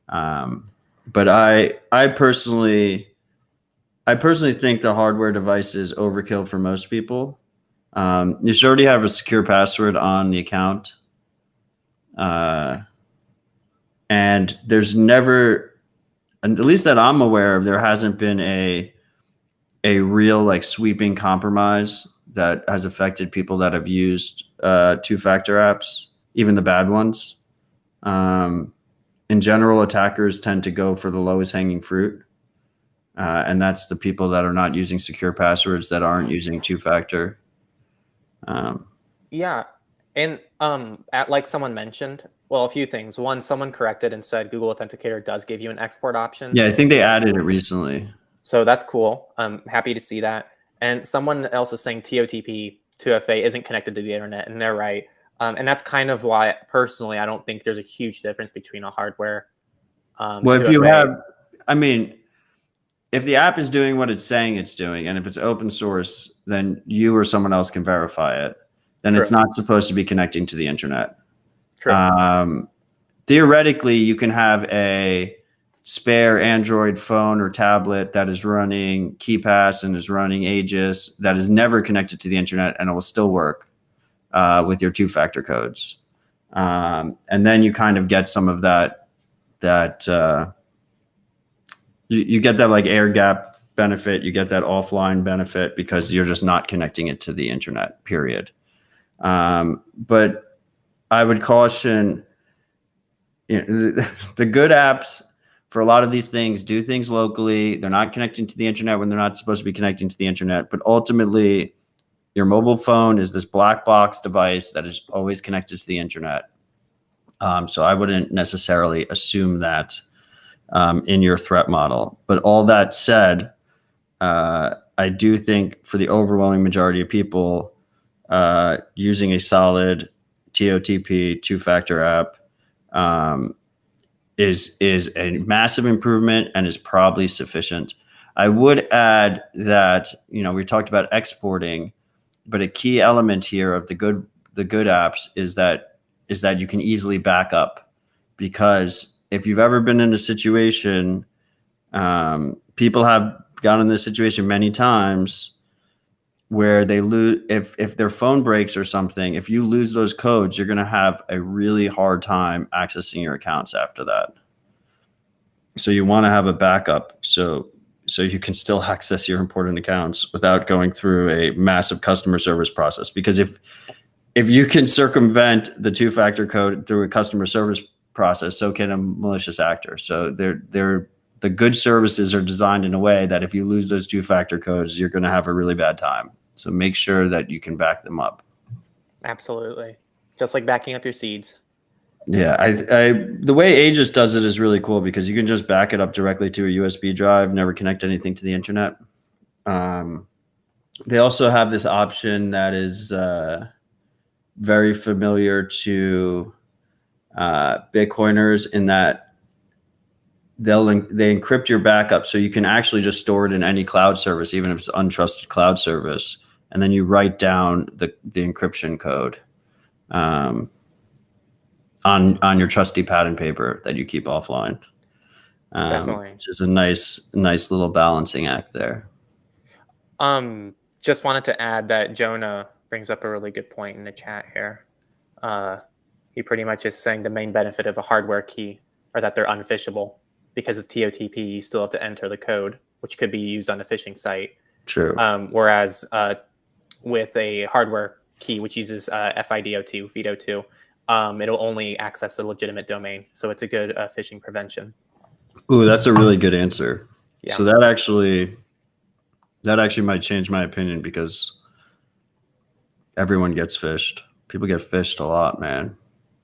But I personally think the hardware device is overkill for most people. You should already have a secure password on the account. And there's never, at least that I'm aware of, there hasn't been a real like sweeping compromise that has affected people that have used two-factor apps, even the bad ones. In general, attackers tend to go for the lowest hanging fruit. And that's the people that are not using secure passwords, that aren't using two-factor. Yeah. And like someone mentioned, well, a few things. One, someone corrected and said Google Authenticator does give you an export option. Yeah, I think they added it recently. So that's cool. I'm happy to see that. And someone else is saying TOTP 2FA isn't connected to the internet, and they're right. And that's kind of why, personally, I don't think there's a huge difference between a hardware. Well, if you have, I mean, if the app is doing what it's saying it's doing, and if it's open source, then you or someone else can verify it. Then True. It's not supposed to be connecting to the internet. True. Theoretically, you can have a spare Android phone or tablet that is running KeePass and is running Aegis that is never connected to the internet, and it will still work with your two-factor codes. And then you kind of get some of that you get that like air gap benefit, you get that offline benefit because you're just not connecting it to the internet, period. But I would caution, the good apps for a lot of these things do things locally. They're not connecting to the internet when they're not supposed to be connecting to the internet. But ultimately, your mobile phone is this black box device that is always connected to the internet. So I wouldn't necessarily assume that in your threat model. But all that said, I do think for the overwhelming majority of people, using a solid TOTP two-factor app is a massive improvement and is probably sufficient. I would add that, we talked about exporting, but a key element here of the good apps is that you can easily back up, because if you've ever been in a situation, people have gotten in this situation many times where they lose, if their phone breaks or something, if you lose those codes, you're going to have a really hard time accessing your accounts after that. So you want to have a backup so you can still access your important accounts without going through a massive customer service process. Because if you can circumvent the two-factor code through a customer service process, so can a malicious actor. So the good services are designed in a way that if you lose those two-factor codes, you're going to have a really bad time. So make sure that you can back them up. Absolutely. Just like backing up your seeds. Yeah, the way Aegis does it is really cool, because you can just back it up directly to a USB drive, never connect anything to the internet. They also have this option that is very familiar to Bitcoiners, in that they encrypt your backup, so you can actually just store it in any cloud service, even if it's untrusted cloud service, and then you write down the encryption code on your trusty pad and paper that you keep offline. Definitely. Which is a nice little balancing act there. Just wanted to add that Jonah brings up a really good point in the chat here. He pretty much is saying the main benefit of a hardware key are that they're unphishable, because with TOTP, you still have to enter the code, which could be used on a phishing site. True. Whereas with a hardware key, which uses FIDO2, FIDO2, it'll only access the legitimate domain. So it's a good phishing prevention. Ooh, that's a really good answer. Yeah. So that actually might change my opinion, because everyone gets phished. People get phished a lot, man.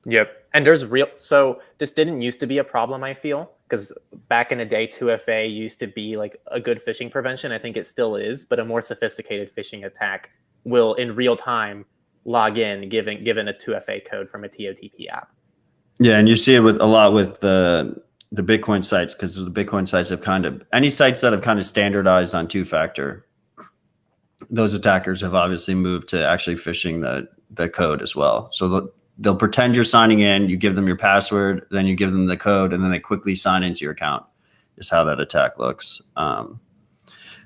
Yep. And so this didn't used to be a problem, I feel, because back in the day, 2FA used to be like a good phishing prevention. I think it still is, but a more sophisticated phishing attack will in real time log in given a 2FA code from a TOTP app. Yeah, and you see it a lot with the Bitcoin sites, because the Bitcoin sites have any sites that have kind of standardized on two-factor, those attackers have obviously moved to actually phishing the code as well. So they'll pretend you're signing in, you give them your password, then you give them the code, and then they quickly sign into your account, is how that attack looks.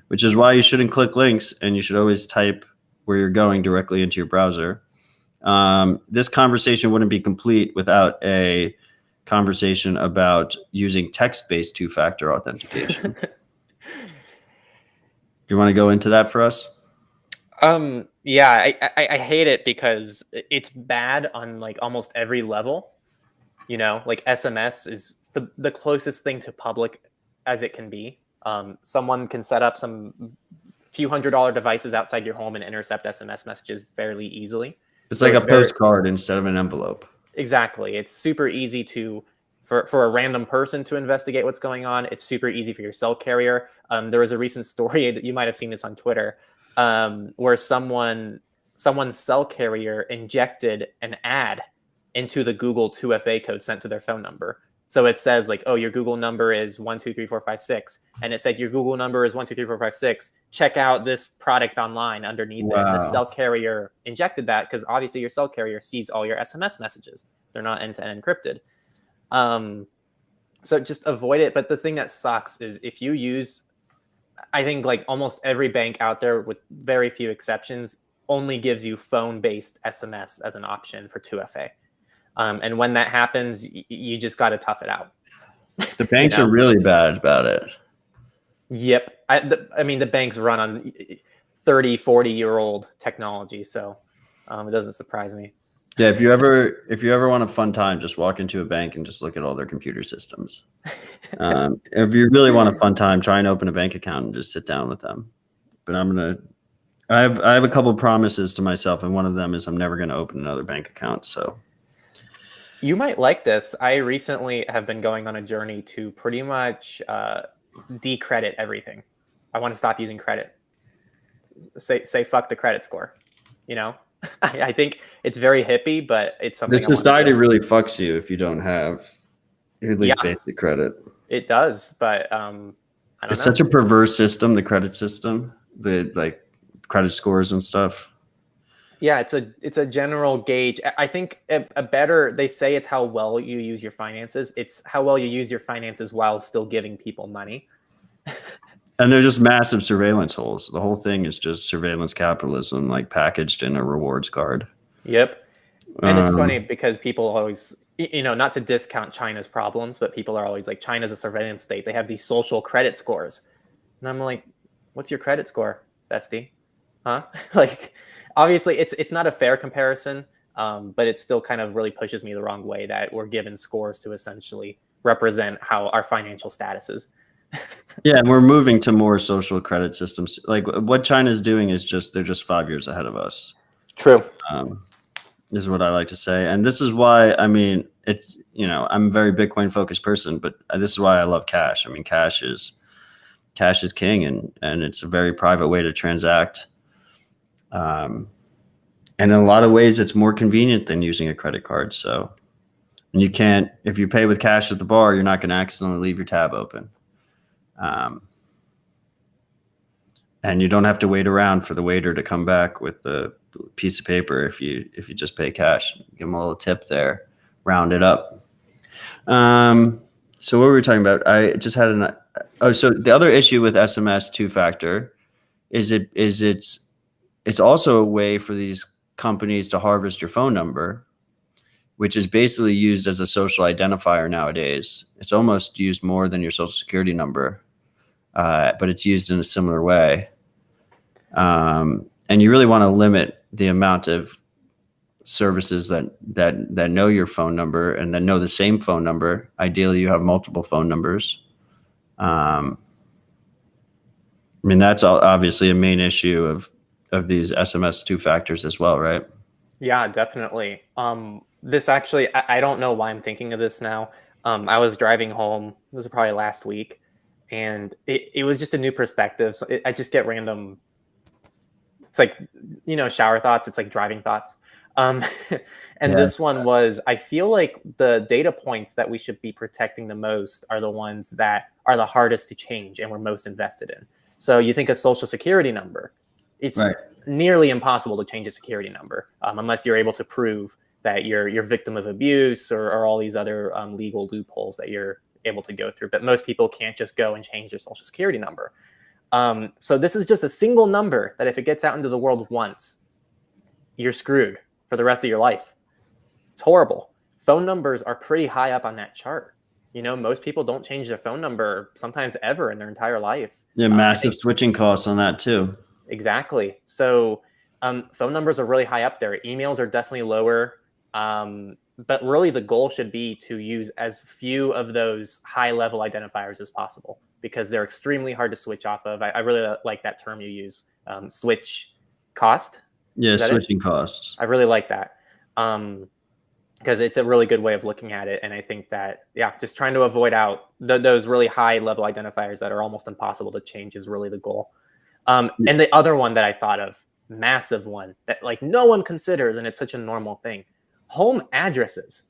Which is why you shouldn't click links, and you should always type where you're going directly into your browser. This conversation wouldn't be complete without a conversation about using text-based two-factor authentication. You want to go into that for us? Yeah, I hate it because it's bad on like almost every level. Like SMS is the closest thing to public as it can be. Someone can set up some few $100 devices outside your home and intercept SMS messages fairly easily. It's like a postcard instead of an envelope. Exactly. It's super easy for a random person to investigate what's going on. It's super easy for your cell carrier. There was a recent story that you might have seen this on Twitter, where someone's cell carrier injected an ad into the Google 2FA code sent to their phone number. So it says like, oh, your Google number is 123456. And it said your Google number is 123456. Check out this product online underneath it. And the cell carrier injected that because obviously your cell carrier sees all your SMS messages. They're not end-to-end encrypted. So just avoid it. But the thing that sucks is if you use, I think like almost every bank out there with very few exceptions only gives you phone-based SMS as an option for 2FA. And when that happens, you just got to tough it out. The banks are really bad about it. Yep. I mean, the banks run on 30, 40-year-old technology, so it doesn't surprise me. Yeah, if you ever want a fun time, just walk into a bank and just look at all their computer systems. If you really want a fun time, try and open a bank account and just sit down with them. But I have a couple promises to myself, and one of them is I'm never gonna open another bank account. So You might like this. I recently have been going on a journey to pretty much decredit everything. I want to stop using credit. Say fuck the credit score. You know, I think it's very hippie, but it's something. the society really fucks you if you don't have at least basic credit. It does, but I don't know. It's such a perverse system, the credit system, the like credit scores and stuff. Yeah, it's a general gauge. I think a better, they say it's how well you use your finances. It's how well you use your finances while still giving people money. And they're just massive surveillance holes. The whole thing is just surveillance capitalism, like packaged in a rewards card. Yep. And it's funny because people always, not to discount China's problems, but people are always like, China's a surveillance state. They have these social credit scores. And I'm like, what's your credit score, bestie? Huh? Like, obviously, it's not a fair comparison, but it still kind of really pushes me the wrong way that we're given scores to essentially represent how our financial status is. Yeah, and we're moving to more social credit systems. Like what China's doing is they're just 5 years ahead of us. True. Is what I like to say. And this is why, I mean, it's, I'm a very Bitcoin focused person, but this is why I love cash. I mean, cash is king, and it's a very private way to transact. And in a lot of ways, it's more convenient than using a credit card. So, and you can't, if you pay with cash at the bar, you're not going to accidentally leave your tab open. And you don't have to wait around for the waiter to come back with the piece of paper if you just pay cash. Give them a little tip there, round it up. So what were we talking about? I just had so the other issue with SMS two-factor is it's also a way for these companies to harvest your phone number, which is basically used as a social identifier nowadays. It's almost used more than your social security number, but it's used in a similar way. And you really want to limit the amount of services that know your phone number and that know the same phone number. Ideally, you have multiple phone numbers. I mean, that's obviously a main issue of these SMS two factors as well, right? Yeah, definitely. This actually, I don't know why I'm thinking of this now. I was driving home. This was probably last week, and it was just a new perspective. So I just get random. It's like, shower thoughts. It's like driving thoughts. And this one was, I feel like the data points that we should be protecting the most are the ones that are the hardest to change and we're most invested in. So you think a social security number, it's nearly impossible to change a security number unless you're able to prove that you're victim of abuse or all these other legal loopholes that you're able to go through. But most people can't just go and change their social security number. So this is just a single number that if it gets out into the world once, you're screwed for the rest of your life. It's horrible. Phone numbers are pretty high up on that chart. Most people don't change their phone number sometimes ever in their entire life. Yeah, massive switching costs on that too. Exactly. So phone numbers are really high up there. Emails are definitely lower. But really the goal should be to use as few of those high level identifiers as possible because they're extremely hard to switch off of. I really like that term you use, switch cost. Yeah, switching costs. I really like that because it's a really good way of looking at it. And I think that, just trying to avoid out those really high level identifiers that are almost impossible to change is really the goal. And the other one that I thought of, massive one that like no one considers, and it's such a normal thing, home addresses.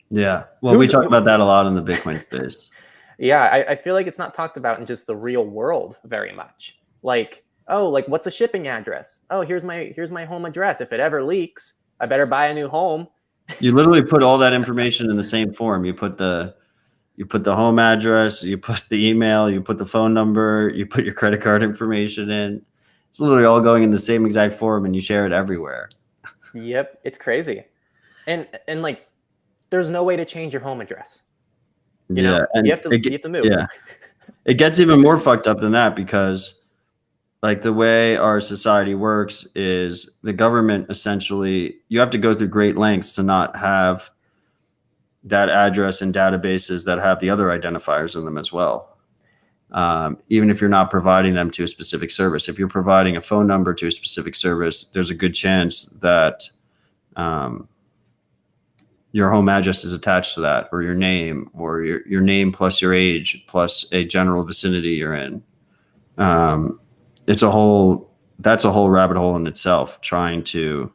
Yeah. Well, we talk about that a lot in the Bitcoin space. Yeah, I feel like it's not talked about in just the real world very much. Like, what's the shipping address? Oh, here's my home address. If it ever leaks, I better buy a new home. You literally put all that information in the same form. You put the home address, you put the email, you put the phone number, you put your credit card information in. It's literally all going in the same exact form, and you share it everywhere. Yep, it's crazy. And like, there's no way to change your home address. You have to move. Yeah. It gets even more fucked up than that because like the way our society works is the government essentially, you have to go through great lengths to not have that address in databases that have the other identifiers in them as well. Even if you're not providing them to a specific service, if you're providing a phone number to a specific service, there's a good chance that your home address is attached to that, or your name, or your name plus your age plus a general vicinity you're in. That's a whole rabbit hole in itself, trying to,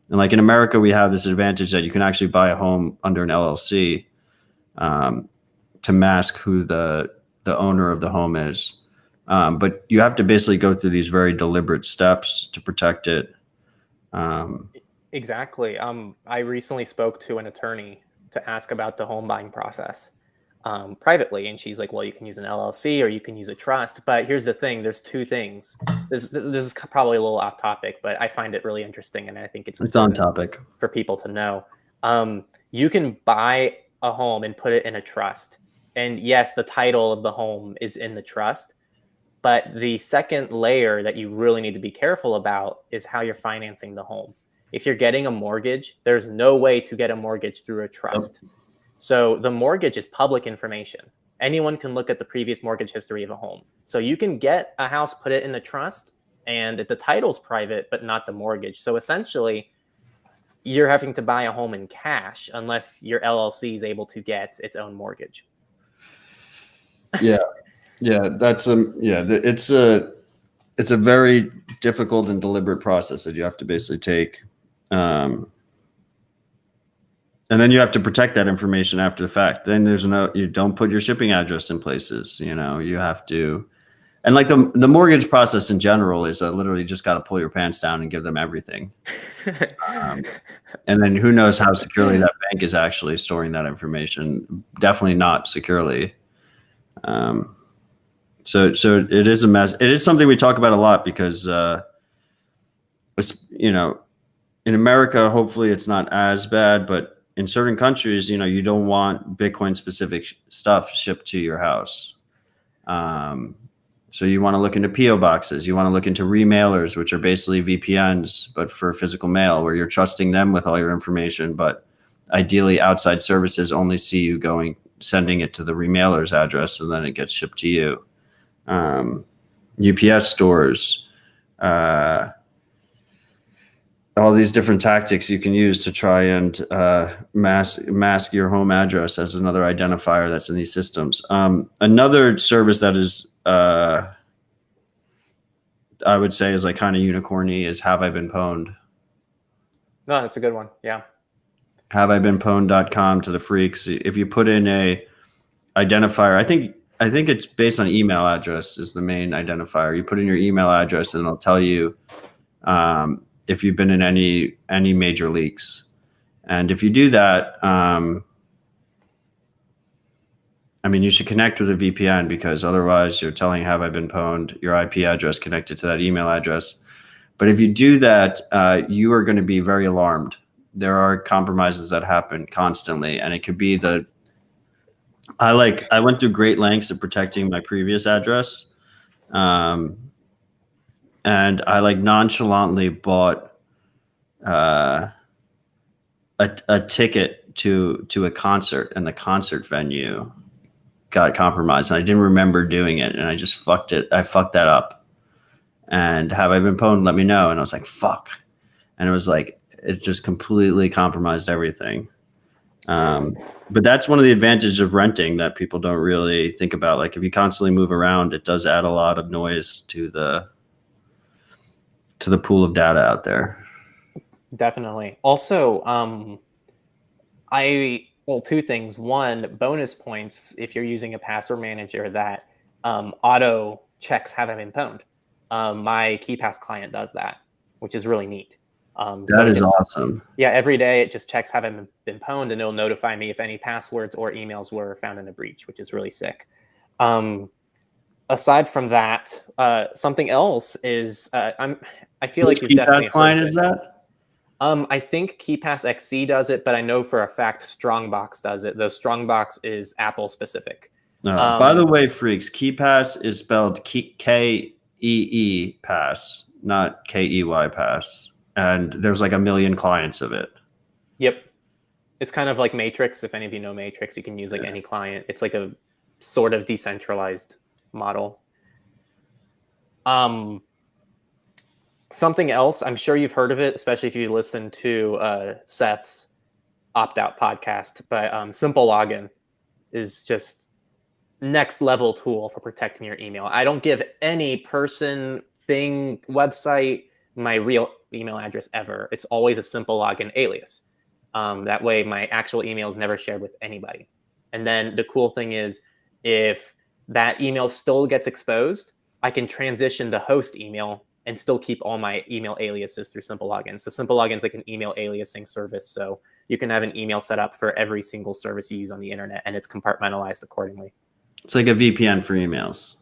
and like in America, we have this advantage that you can actually buy a home under an LLC to mask who the owner of the home is. But you have to basically go through these very deliberate steps to protect it. Exactly. I recently spoke to an attorney to ask about the home buying process privately, and she's like, well, you can use an LLC or you can use a trust. But here's the thing, there's two things. This is probably a little off topic, but I find it really interesting, and I think it's on topic for people to know. You can buy a home and put it in a trust. And yes, the title of the home is in the trust. But the second layer that you really need to be careful about is how you're financing the home. If you're getting a mortgage, there's no way to get a mortgage through a trust. Yep. So the mortgage is public information. Anyone can look at the previous mortgage history of a home. So you can get a house, put it in a trust, and the title's private, but not the mortgage. So essentially, you're having to buy a home in cash unless your LLC is able to get its own mortgage. Yeah. It's a very difficult and deliberate process that you have to basically take. And then you have to protect that information after the fact. Then you don't put your shipping address in places, you have to, and like the mortgage process in general is literally just got to pull your pants down and give them everything. And then who knows how securely that bank is actually storing that information. Definitely not securely. So it is a mess. It is something we talk about a lot because, in America, hopefully it's not as bad, but in certain countries, you don't want Bitcoin specific stuff shipped to your house. So you want to look into PO boxes. You want to look into remailers, which are basically VPNs, but for physical mail, where you're trusting them with all your information. But ideally, outside services only see you sending it to the remailer's address, and then it gets shipped to you. UPS stores, all these different tactics you can use to try and mask your home address as another identifier that's in these systems. Another service that is, I would say, is like kind of unicorny is Have I Been Pwned? No, that's a good one. Yeah. HaveIBeenPwned.com to the freaks. If you put in a identifier, I think it's based on email address is the main identifier. You put in your email address and it'll tell you if you've been in any major leaks. And if you do that, you should connect with a VPN, because otherwise you're telling Have I Been Pwned your IP address connected to that email address. But if you do that, you are going to be very alarmed. There are compromises that happen constantly, and it could be I went through great lengths of protecting my previous address. And I nonchalantly bought a ticket to a concert, and the concert venue got compromised, and I didn't remember doing it, and I just fucked it. I fucked that up. And Have I Been Pwned? Let me know. And I was like, fuck. And it was like, it just completely compromised everything. But that's one of the advantages of renting that people don't really think about. Like if you constantly move around, it does add a lot of noise to the pool of data out there. Definitely. Also, two things. One, bonus points if you're using a password manager that auto checks Have I Been Pwned. My KeyPass client does that, which is really neat. That is awesome. Yeah, every day it just checks Have I Been Pwned, and it'll notify me if any passwords or emails were found in a breach, which is really sick. Aside from that, something else is I feel Which like you've definitely KeyPass client is that? I think KeyPass XC does it, but I know for a fact Strongbox does it. Though Strongbox is Apple specific. By the way, freaks, KeyPass is spelled KeyPass. EE pass, not KEY pass. And there's like 1 million clients of it. Yep. It's kind of like Matrix. If any of you know Matrix, you can use like any client. It's like a sort of decentralized model. Something else, I'm sure you've heard of it, especially if you listen to Seth's opt-out podcast, but Simple Login is just next level tool for protecting your email. I don't give any person, thing, website my real email address ever. It's always a Simple Login alias. That way my actual email is never shared with anybody. And then the cool thing is, if that email still gets exposed, I can transition the host email and still keep all my email aliases through Simple Login. So Simple Login is like an email aliasing service. So you can have an email set up for every single service you use on the internet, and it's compartmentalized accordingly. It's like a VPN for emails.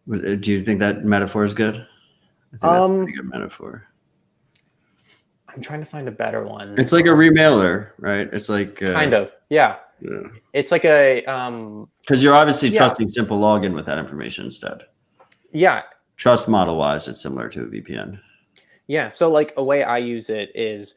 Do you think that metaphor is good? I think that's a pretty good metaphor. I'm trying to find a better one. It's like a remailer, right? It's like kind of, yeah. It's like a because you're obviously trusting Simple Login with that information instead. Yeah. Trust model wise, it's similar to a VPN. Yeah. So like a way I use it is,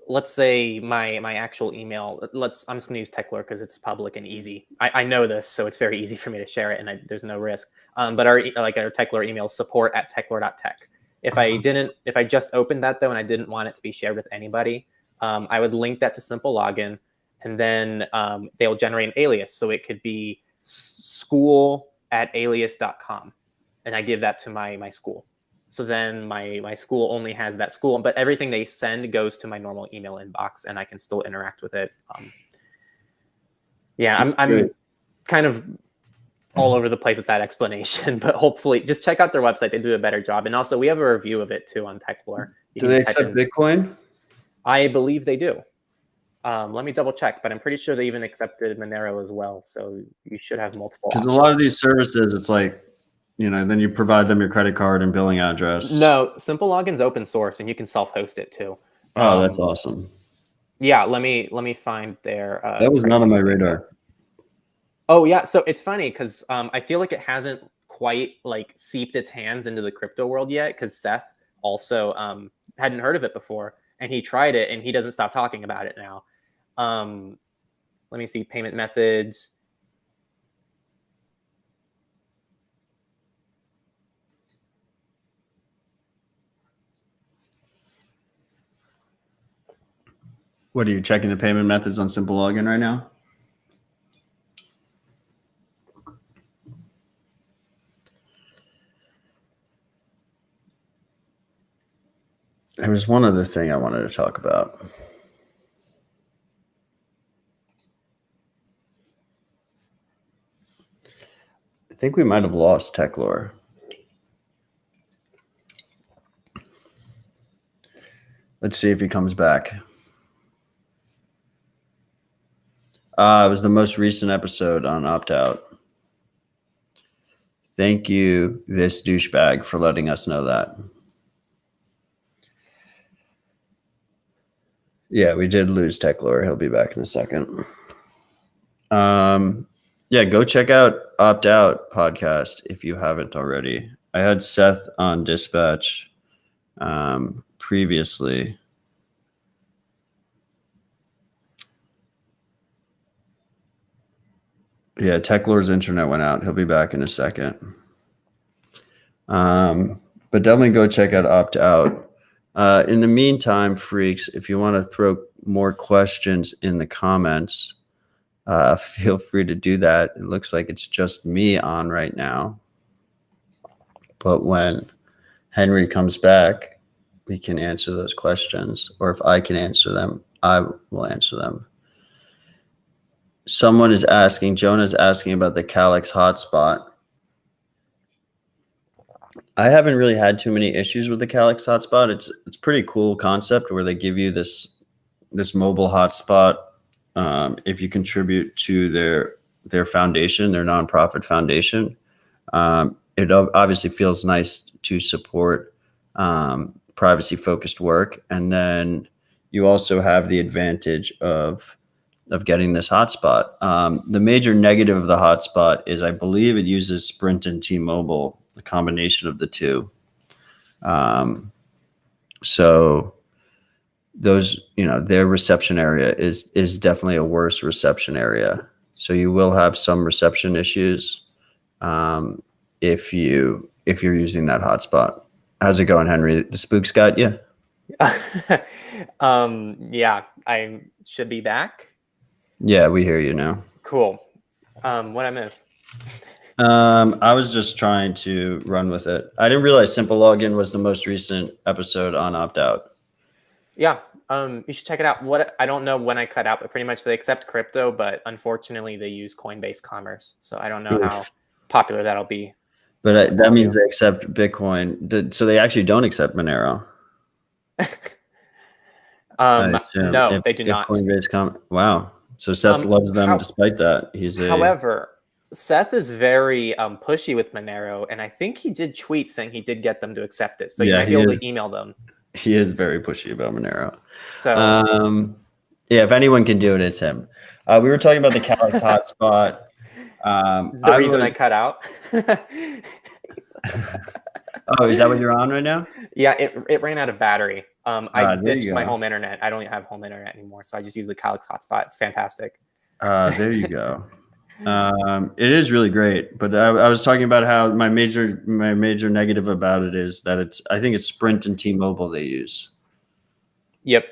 let's say my actual email. I'm just gonna use Techlore because it's public and easy. I know this, so it's very easy for me to share it, and there's no risk. But our Techlore email is support@techlore.tech. If I just opened that though, and I didn't want it to be shared with anybody, I would link that to Simple Login, and then they'll generate an alias. So it could be school@alias.com, and I give that to my school. So then my school only has that school, but everything they send goes to my normal email inbox, and I can still interact with it. I'm kind of all over the place with that explanation, but hopefully just check out their website. They do a better job. And also we have a review of it too on Techlore. Do they accept Bitcoin? I believe they do. Let me double check, but I'm pretty sure they even accepted Monero as well. So you should have multiple. Because a lot of these services, it's like, then you provide them your credit card and billing address. No, Simple Login's open source, and you can self-host it too. Oh, that's awesome. Yeah, let me find their. That was not on my radar. Oh yeah, so it's funny because I feel like it hasn't quite like seeped its hands into the crypto world yet. Because Seth also hadn't heard of it before, and he tried it, and he doesn't stop talking about it now. Let me see payment methods. What are you checking the payment methods on Simple Login right now? There was one other thing I wanted to talk about. I think we might have lost Techlore. Let's see if he comes back. It was the most recent episode on opt-out. Thank you, this douchebag, for letting us know that. Yeah, we did lose Techlore. He'll be back in a second. Yeah, go check out Opt Out podcast if you haven't already. I had Seth on Dispatch previously. Yeah, Techlore's internet went out. He'll be back in a second. But definitely go check out Opt Out. In the meantime, freaks, if you want to throw more questions in the comments, feel free to do that. It looks like it's just me on right now. But when Henry comes back, we can answer those questions. Or if I can answer them, I will answer them. Someone is asking, Jonah's asking about the Calyx hotspot. I haven't really had too many issues with the Calyx hotspot. It's pretty cool concept where they give you this mobile hotspot if you contribute to their foundation, their nonprofit foundation. It obviously feels nice to support privacy-focused work. And then you also have the advantage of getting this hotspot. The major negative of the hotspot is I believe it uses Sprint and T-Mobile, a combination of the two. So those, their reception area is definitely a worse reception area. So you will have some reception issues if you're using that hotspot. How's it going, Henry? The spooks got you? Yeah, I should be back. Yeah, we hear you now. Cool. What I miss? I was just trying to run with it. I didn't realize Simple Login was the most recent episode on Opt Out. Yeah, you should check it out. I don't know when I cut out, but pretty much they accept crypto, but unfortunately they use Coinbase Commerce, so I don't know how popular that'll be. But that means they accept Bitcoin. So they actually don't accept Monero. No, they do not. Coinbase wow. So Seth loves them despite that. However, Seth is very pushy with Monero, and I think he did tweet saying he did get them to accept it. So you might be able to email them. He is very pushy about Monero. So yeah, if anyone can do it, it's him. We were talking about the Calyx hotspot. The reason I cut out. Oh, is that what you're on right now? Yeah, it ran out of battery. I ditched my home internet. I don't have home internet anymore, so I just use the Calyx hotspot. It's fantastic. There you go. It is really great, but I was talking about how my major negative about it is that I think it's Sprint and T-Mobile they use. Yep.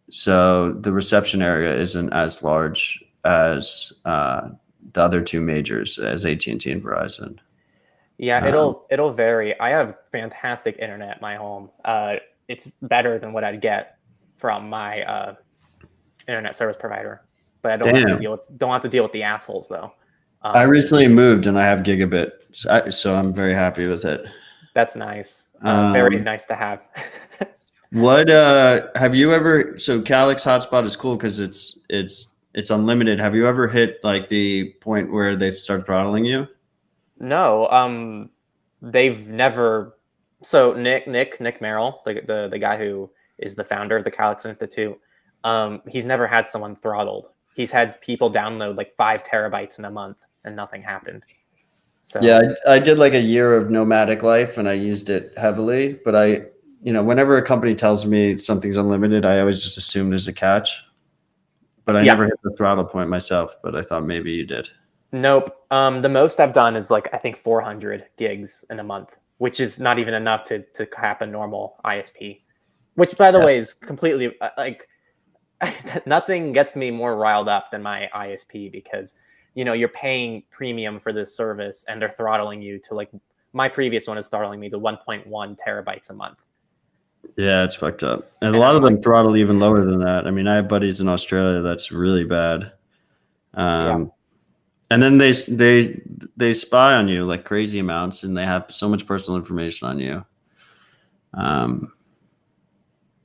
So the reception area isn't as large as the other two majors, as AT&T and Verizon. Yeah, it'll vary. I have fantastic internet at my home. It's better than what I'd get from my internet service provider, but I don't have to deal with the assholes though. I recently moved and I have gigabit, so I'm very happy with it. That's nice. Very nice to have. What have you ever? So Calyx hotspot is cool because it's unlimited. Have you ever hit like the point where they start throttling you? No, they've never. So Nick Merrill, the guy who is the founder of the Calyx Institute, he's never had someone throttled. He's had people download like 5 terabytes in a month and nothing happened. So yeah, I did like a year of nomadic life and I used it heavily, but whenever a company tells me something's unlimited, I always just assume there's a catch. But I never hit the throttle point myself, but I thought maybe you did. Nope. The most I've done is like, I think 400 gigs in a month, which is not even enough to cap a normal ISP, which by the way is completely like nothing gets me more riled up than my ISP because, you're paying premium for this service and they're throttling you to like my previous one is throttling me to 1.1 terabytes a month. Yeah, it's fucked up. And a lot of them throttle even lower than that. I mean, I have buddies in Australia that's really bad. And then they spy on you like crazy amounts and they have so much personal information on you.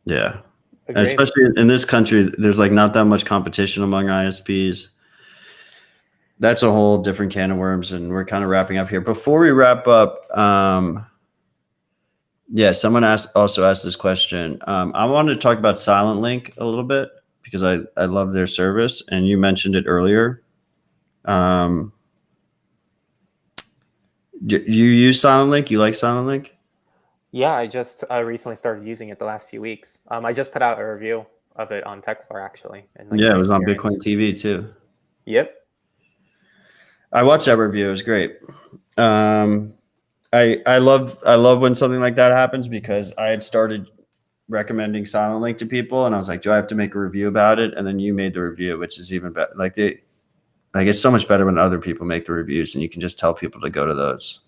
Yeah. Especially in this country, there's like not that much competition among ISPs. That's a whole different can of worms, and we're kind of wrapping up here. Before we wrap up, someone also asked this question. I wanted to talk about Silent Link a little bit because I love their service, and you mentioned it earlier. You use Silent Link? You like Silent Link? Yeah, I just recently started using it the last few weeks. I just put out a review of it on TechFloor actually. And it was on Bitcoin TV too. Yep. I watched that review. It was great. I love when something like that happens because I had started recommending Silent Link to people and I was like, do I have to make a review about it? And then you made the review, which is even better. Like it's so much better when other people make the reviews and you can just tell people to go to those.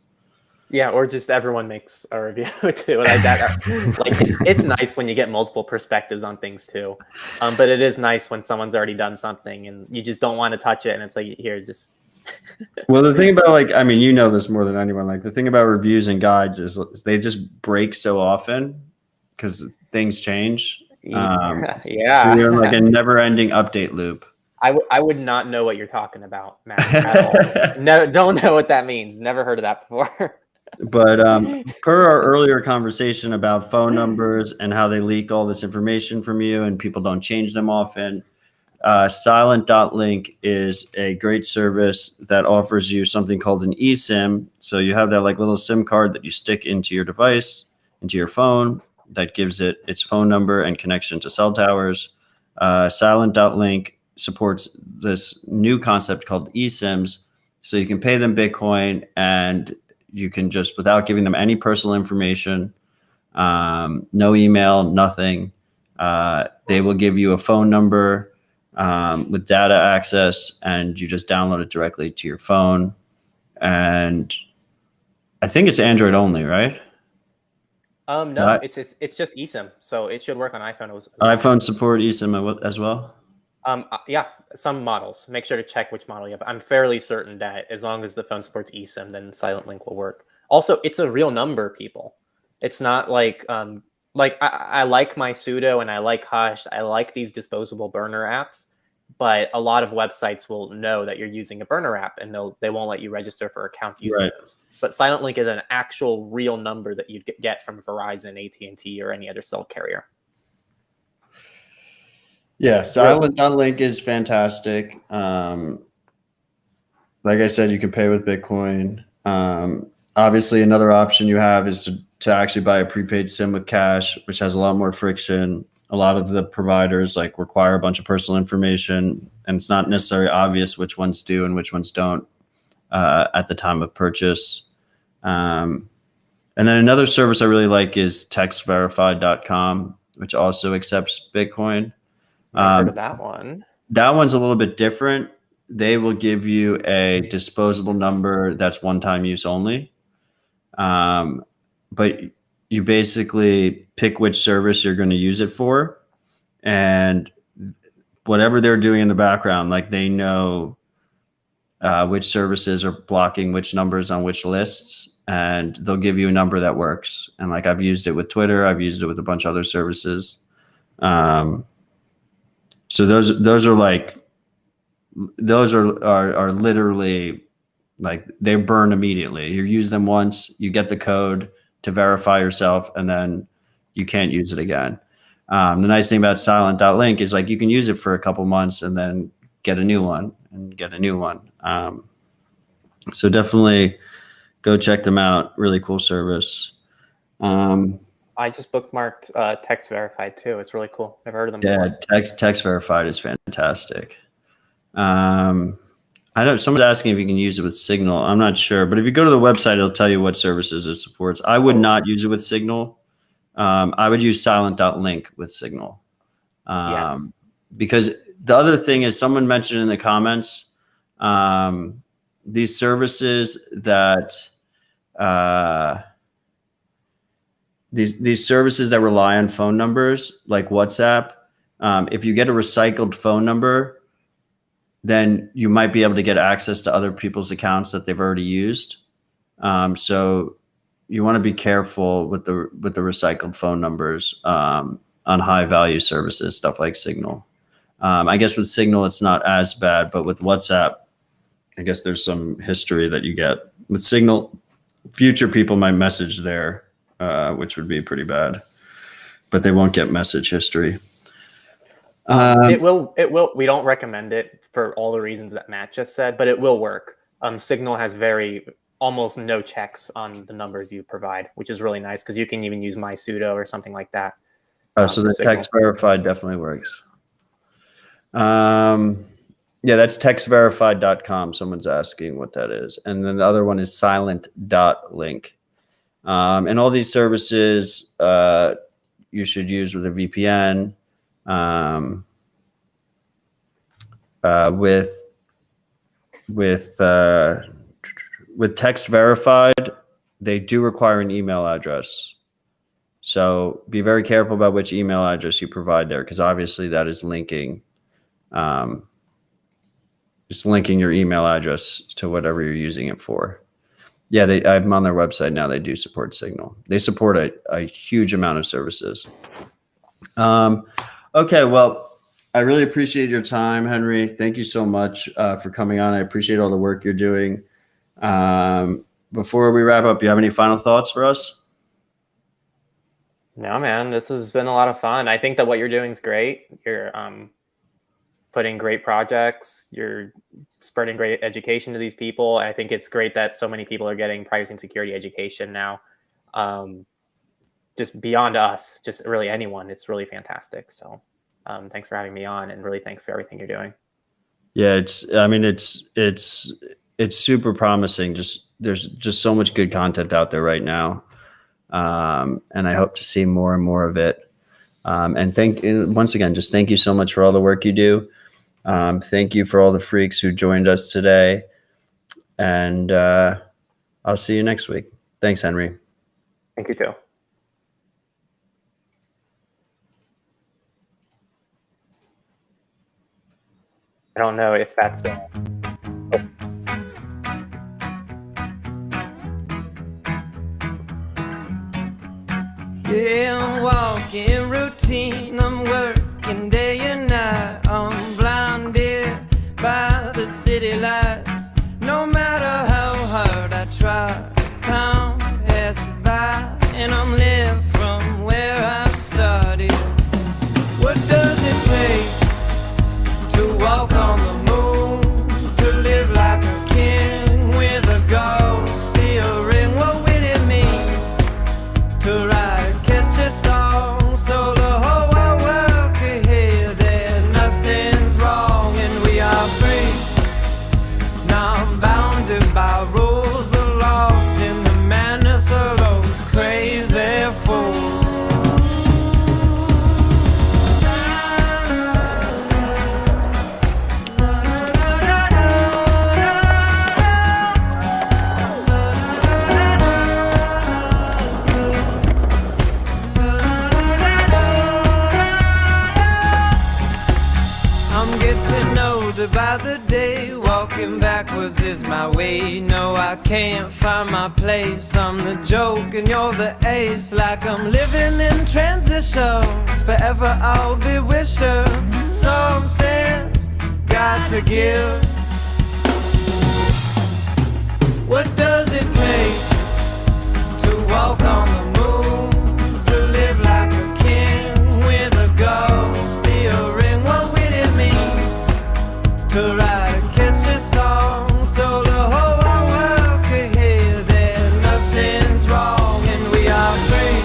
Yeah, or just everyone makes a review too. Like that. Like it's nice when you get multiple perspectives on things too. But it is nice when someone's already done something and you just don't want to touch it and it's like here, just Well, the thing about this more than anyone, like the thing about reviews and guides is they just break so often because things change. Yeah. So you're in like a never ending update loop. I would not know what you're talking about, Matt, at all. No, don't know what that means. Never heard of that before. But per our earlier conversation about phone numbers and how they leak all this information from you and people don't change them often, Silent.link is a great service that offers you something called an eSIM. So you have that like little SIM card that you stick into your device, into your phone, that gives it its phone number and connection to cell towers. Silent.link supports this new concept called eSIMs. So you can pay them Bitcoin and you can just, without giving them any personal information, no email, nothing. They will give you a phone number with data access, and you just download it directly to your phone. And I think it's Android only, right? No, it's just eSIM, so it should work on iPhone as well. iPhone support eSIM as well? Yeah, some models. Make sure to check which model you have. I'm fairly certain that as long as the phone supports eSIM, then Silent Link will work. Also, it's a real number, people. It's not like I like my Sudo and I like Hush. I like these disposable burner apps, but a lot of websites will know that you're using a burner app and they won't let you register for accounts using those. But Silent Link is an actual real number that you'd get from Verizon, AT&T, or any other cell carrier. Yeah, Silent.link is fantastic. Like I said, you can pay with Bitcoin. Obviously, another option you have is to actually buy a prepaid SIM with cash, which has a lot more friction. A lot of the providers like require a bunch of personal information, and it's not necessarily obvious which ones do and which ones don't at the time of purchase. And then another service I really like is textverified.com, which also accepts Bitcoin. I've heard of that one. That one's a little bit different. They will give you a disposable number that's one-time use only. But you basically pick which service you're going to use it for, and whatever they're doing in the background, like they know which services are blocking which numbers on which lists, and they'll give you a number that works. And like I've used it with Twitter, I've used it with a bunch of other services. So those are like, those are literally like they burn immediately. You use them once, you get the code to verify yourself, and then you can't use it again. The nice thing about Silent.link is like you can use it for a couple months and then get a new one and get a new one. So definitely go check them out. Really cool service. I just bookmarked Text Verified too. It's really cool. I've heard of them Yeah, before. Text Verified is fantastic. I know someone's asking if you can use it with Signal. I'm not sure, but if you go to the website, it'll tell you what services it supports. I would not use it with Signal. I would use Silent.link with Signal. Yes. Because the other thing is, someone mentioned in the comments, these services that these services that rely on phone numbers, like WhatsApp, if you get a recycled phone number, then you might be able to get access to other people's accounts that they've already used. So you want to be careful with the recycled phone numbers on high value services, stuff like Signal. I guess with Signal, it's not as bad, but with WhatsApp, I guess there's some history that you get. With Signal, future people might message there, which would be pretty bad, but they won't get message history. It will. We don't recommend it for all the reasons that Matt just said, but it will work. Signal has almost no checks on the numbers you provide, which is really nice because you can even use my sudo or something like that. So the Text Verified definitely works. Yeah, that's textverified.com. Someone's asking what that is. And then the other one is silent.link. And all these services you should use with a VPN. With Text Verified, they do require an email address. So be very careful about which email address you provide there, because obviously that is linking. Just linking your email address to whatever you're using it for. Yeah, I'm on their website now. They do support Signal. They support a huge amount of services. Okay, well, I really appreciate your time, Henry. Thank you so much for coming on. I appreciate all the work you're doing. Before we wrap up, do you have any final thoughts for us? No, man, this has been a lot of fun. I think that what you're doing is great. You're putting great projects, you're spreading great education to these people. And I think it's great that so many people are getting privacy and security education now. Just beyond us, just really anyone. It's really fantastic. So thanks for having me on, and really thanks for everything you're doing. Yeah, it's super promising. There's just so much good content out there right now. And I hope to see more and more of it. And once again, just thank you so much for all the work you do. Thank you for all the freaks who joined us today. And I'll see you next week. Thanks, Henry. Thank you too. I don't know if that's Yeah, I'm walking routine, I'm working day and night. I'm blinded by the city lights. No matter how hard I try, time passes by, and I'm left from where I started. What does it take to walk on the moon, to live like a king with a gold steel ring? What would it mean to ride, catch a song, so the whole wide world could hear that nothing's wrong and we are free? Now I'm bounded by rules, are lost in the madness of those crazy fools. I'm getting older by the day, walking backwards is my way. No, I can't find my place, I'm the joke and you're the ace. Like I'm living in transition, forever I'll be wishing something's got to give. What does it take to walk on the moon, to live like a king with a gold steel ring? What would it mean to ride, catch a song, so the whole wide world could hear that nothing's wrong and we are free?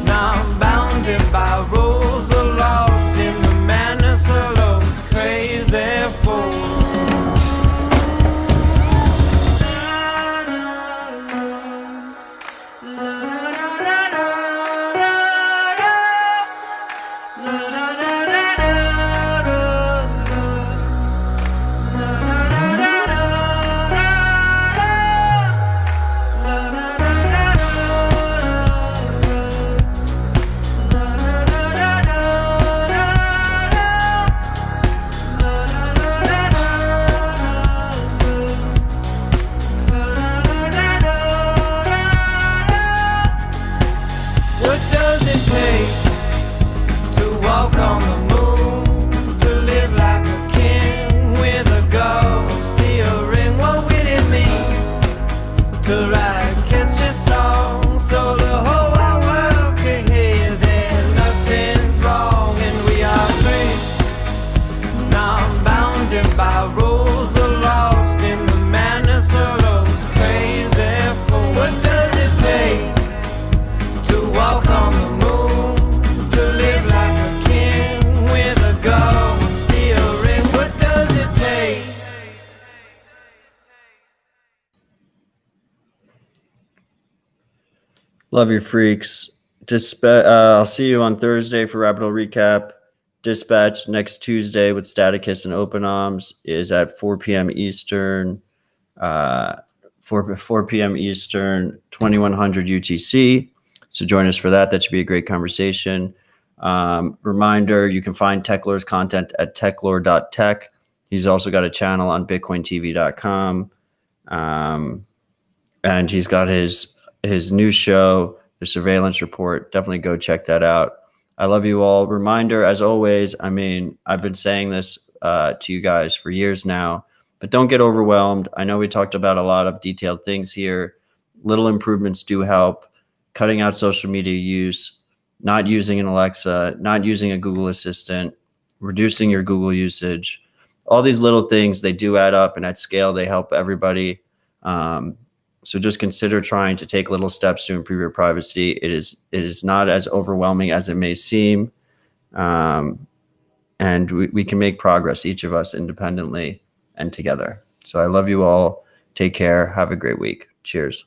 Now I'm bounded by rules, are lost in the madness of those crazy fools. What does it take to walk on the moon, to live like a king with a gold steel ring? What would it mean to ride, catch a song, so the whole wide world could hear that nothing's wrong and we are free? Now I'm bounded by rules, are lost in the madness of those crazy fools. What does it take to walk on the moon, to live like a king with a gold steel ring? What does it take? Love your freaks. I'll see you on Thursday for Rapid Recap. Dispatch next Tuesday with Staticus and Open Arms is at 4 p.m. Eastern, 4 p.m. Eastern, 2100 UTC. So join us for that. That should be a great conversation. Reminder, you can find TechLore's content at techlore.tech. He's also got a channel on bitcointv.com. And he's got his new show, The Surveillance Report. Definitely go check that out. I love you all. Reminder, as always, I mean, I've been saying this to you guys for years now, but don't get overwhelmed. I know we talked about a lot of detailed things here. Little improvements do help. Cutting out social media use, not using an Alexa, not using a Google Assistant, reducing your Google usage. All these little things, they do add up, and at scale, they help everybody. So just consider trying to take little steps to improve your privacy. It is not as overwhelming as it may seem. And we can make progress, each of us independently and together. So I love you all. Take care. Have a great week. Cheers.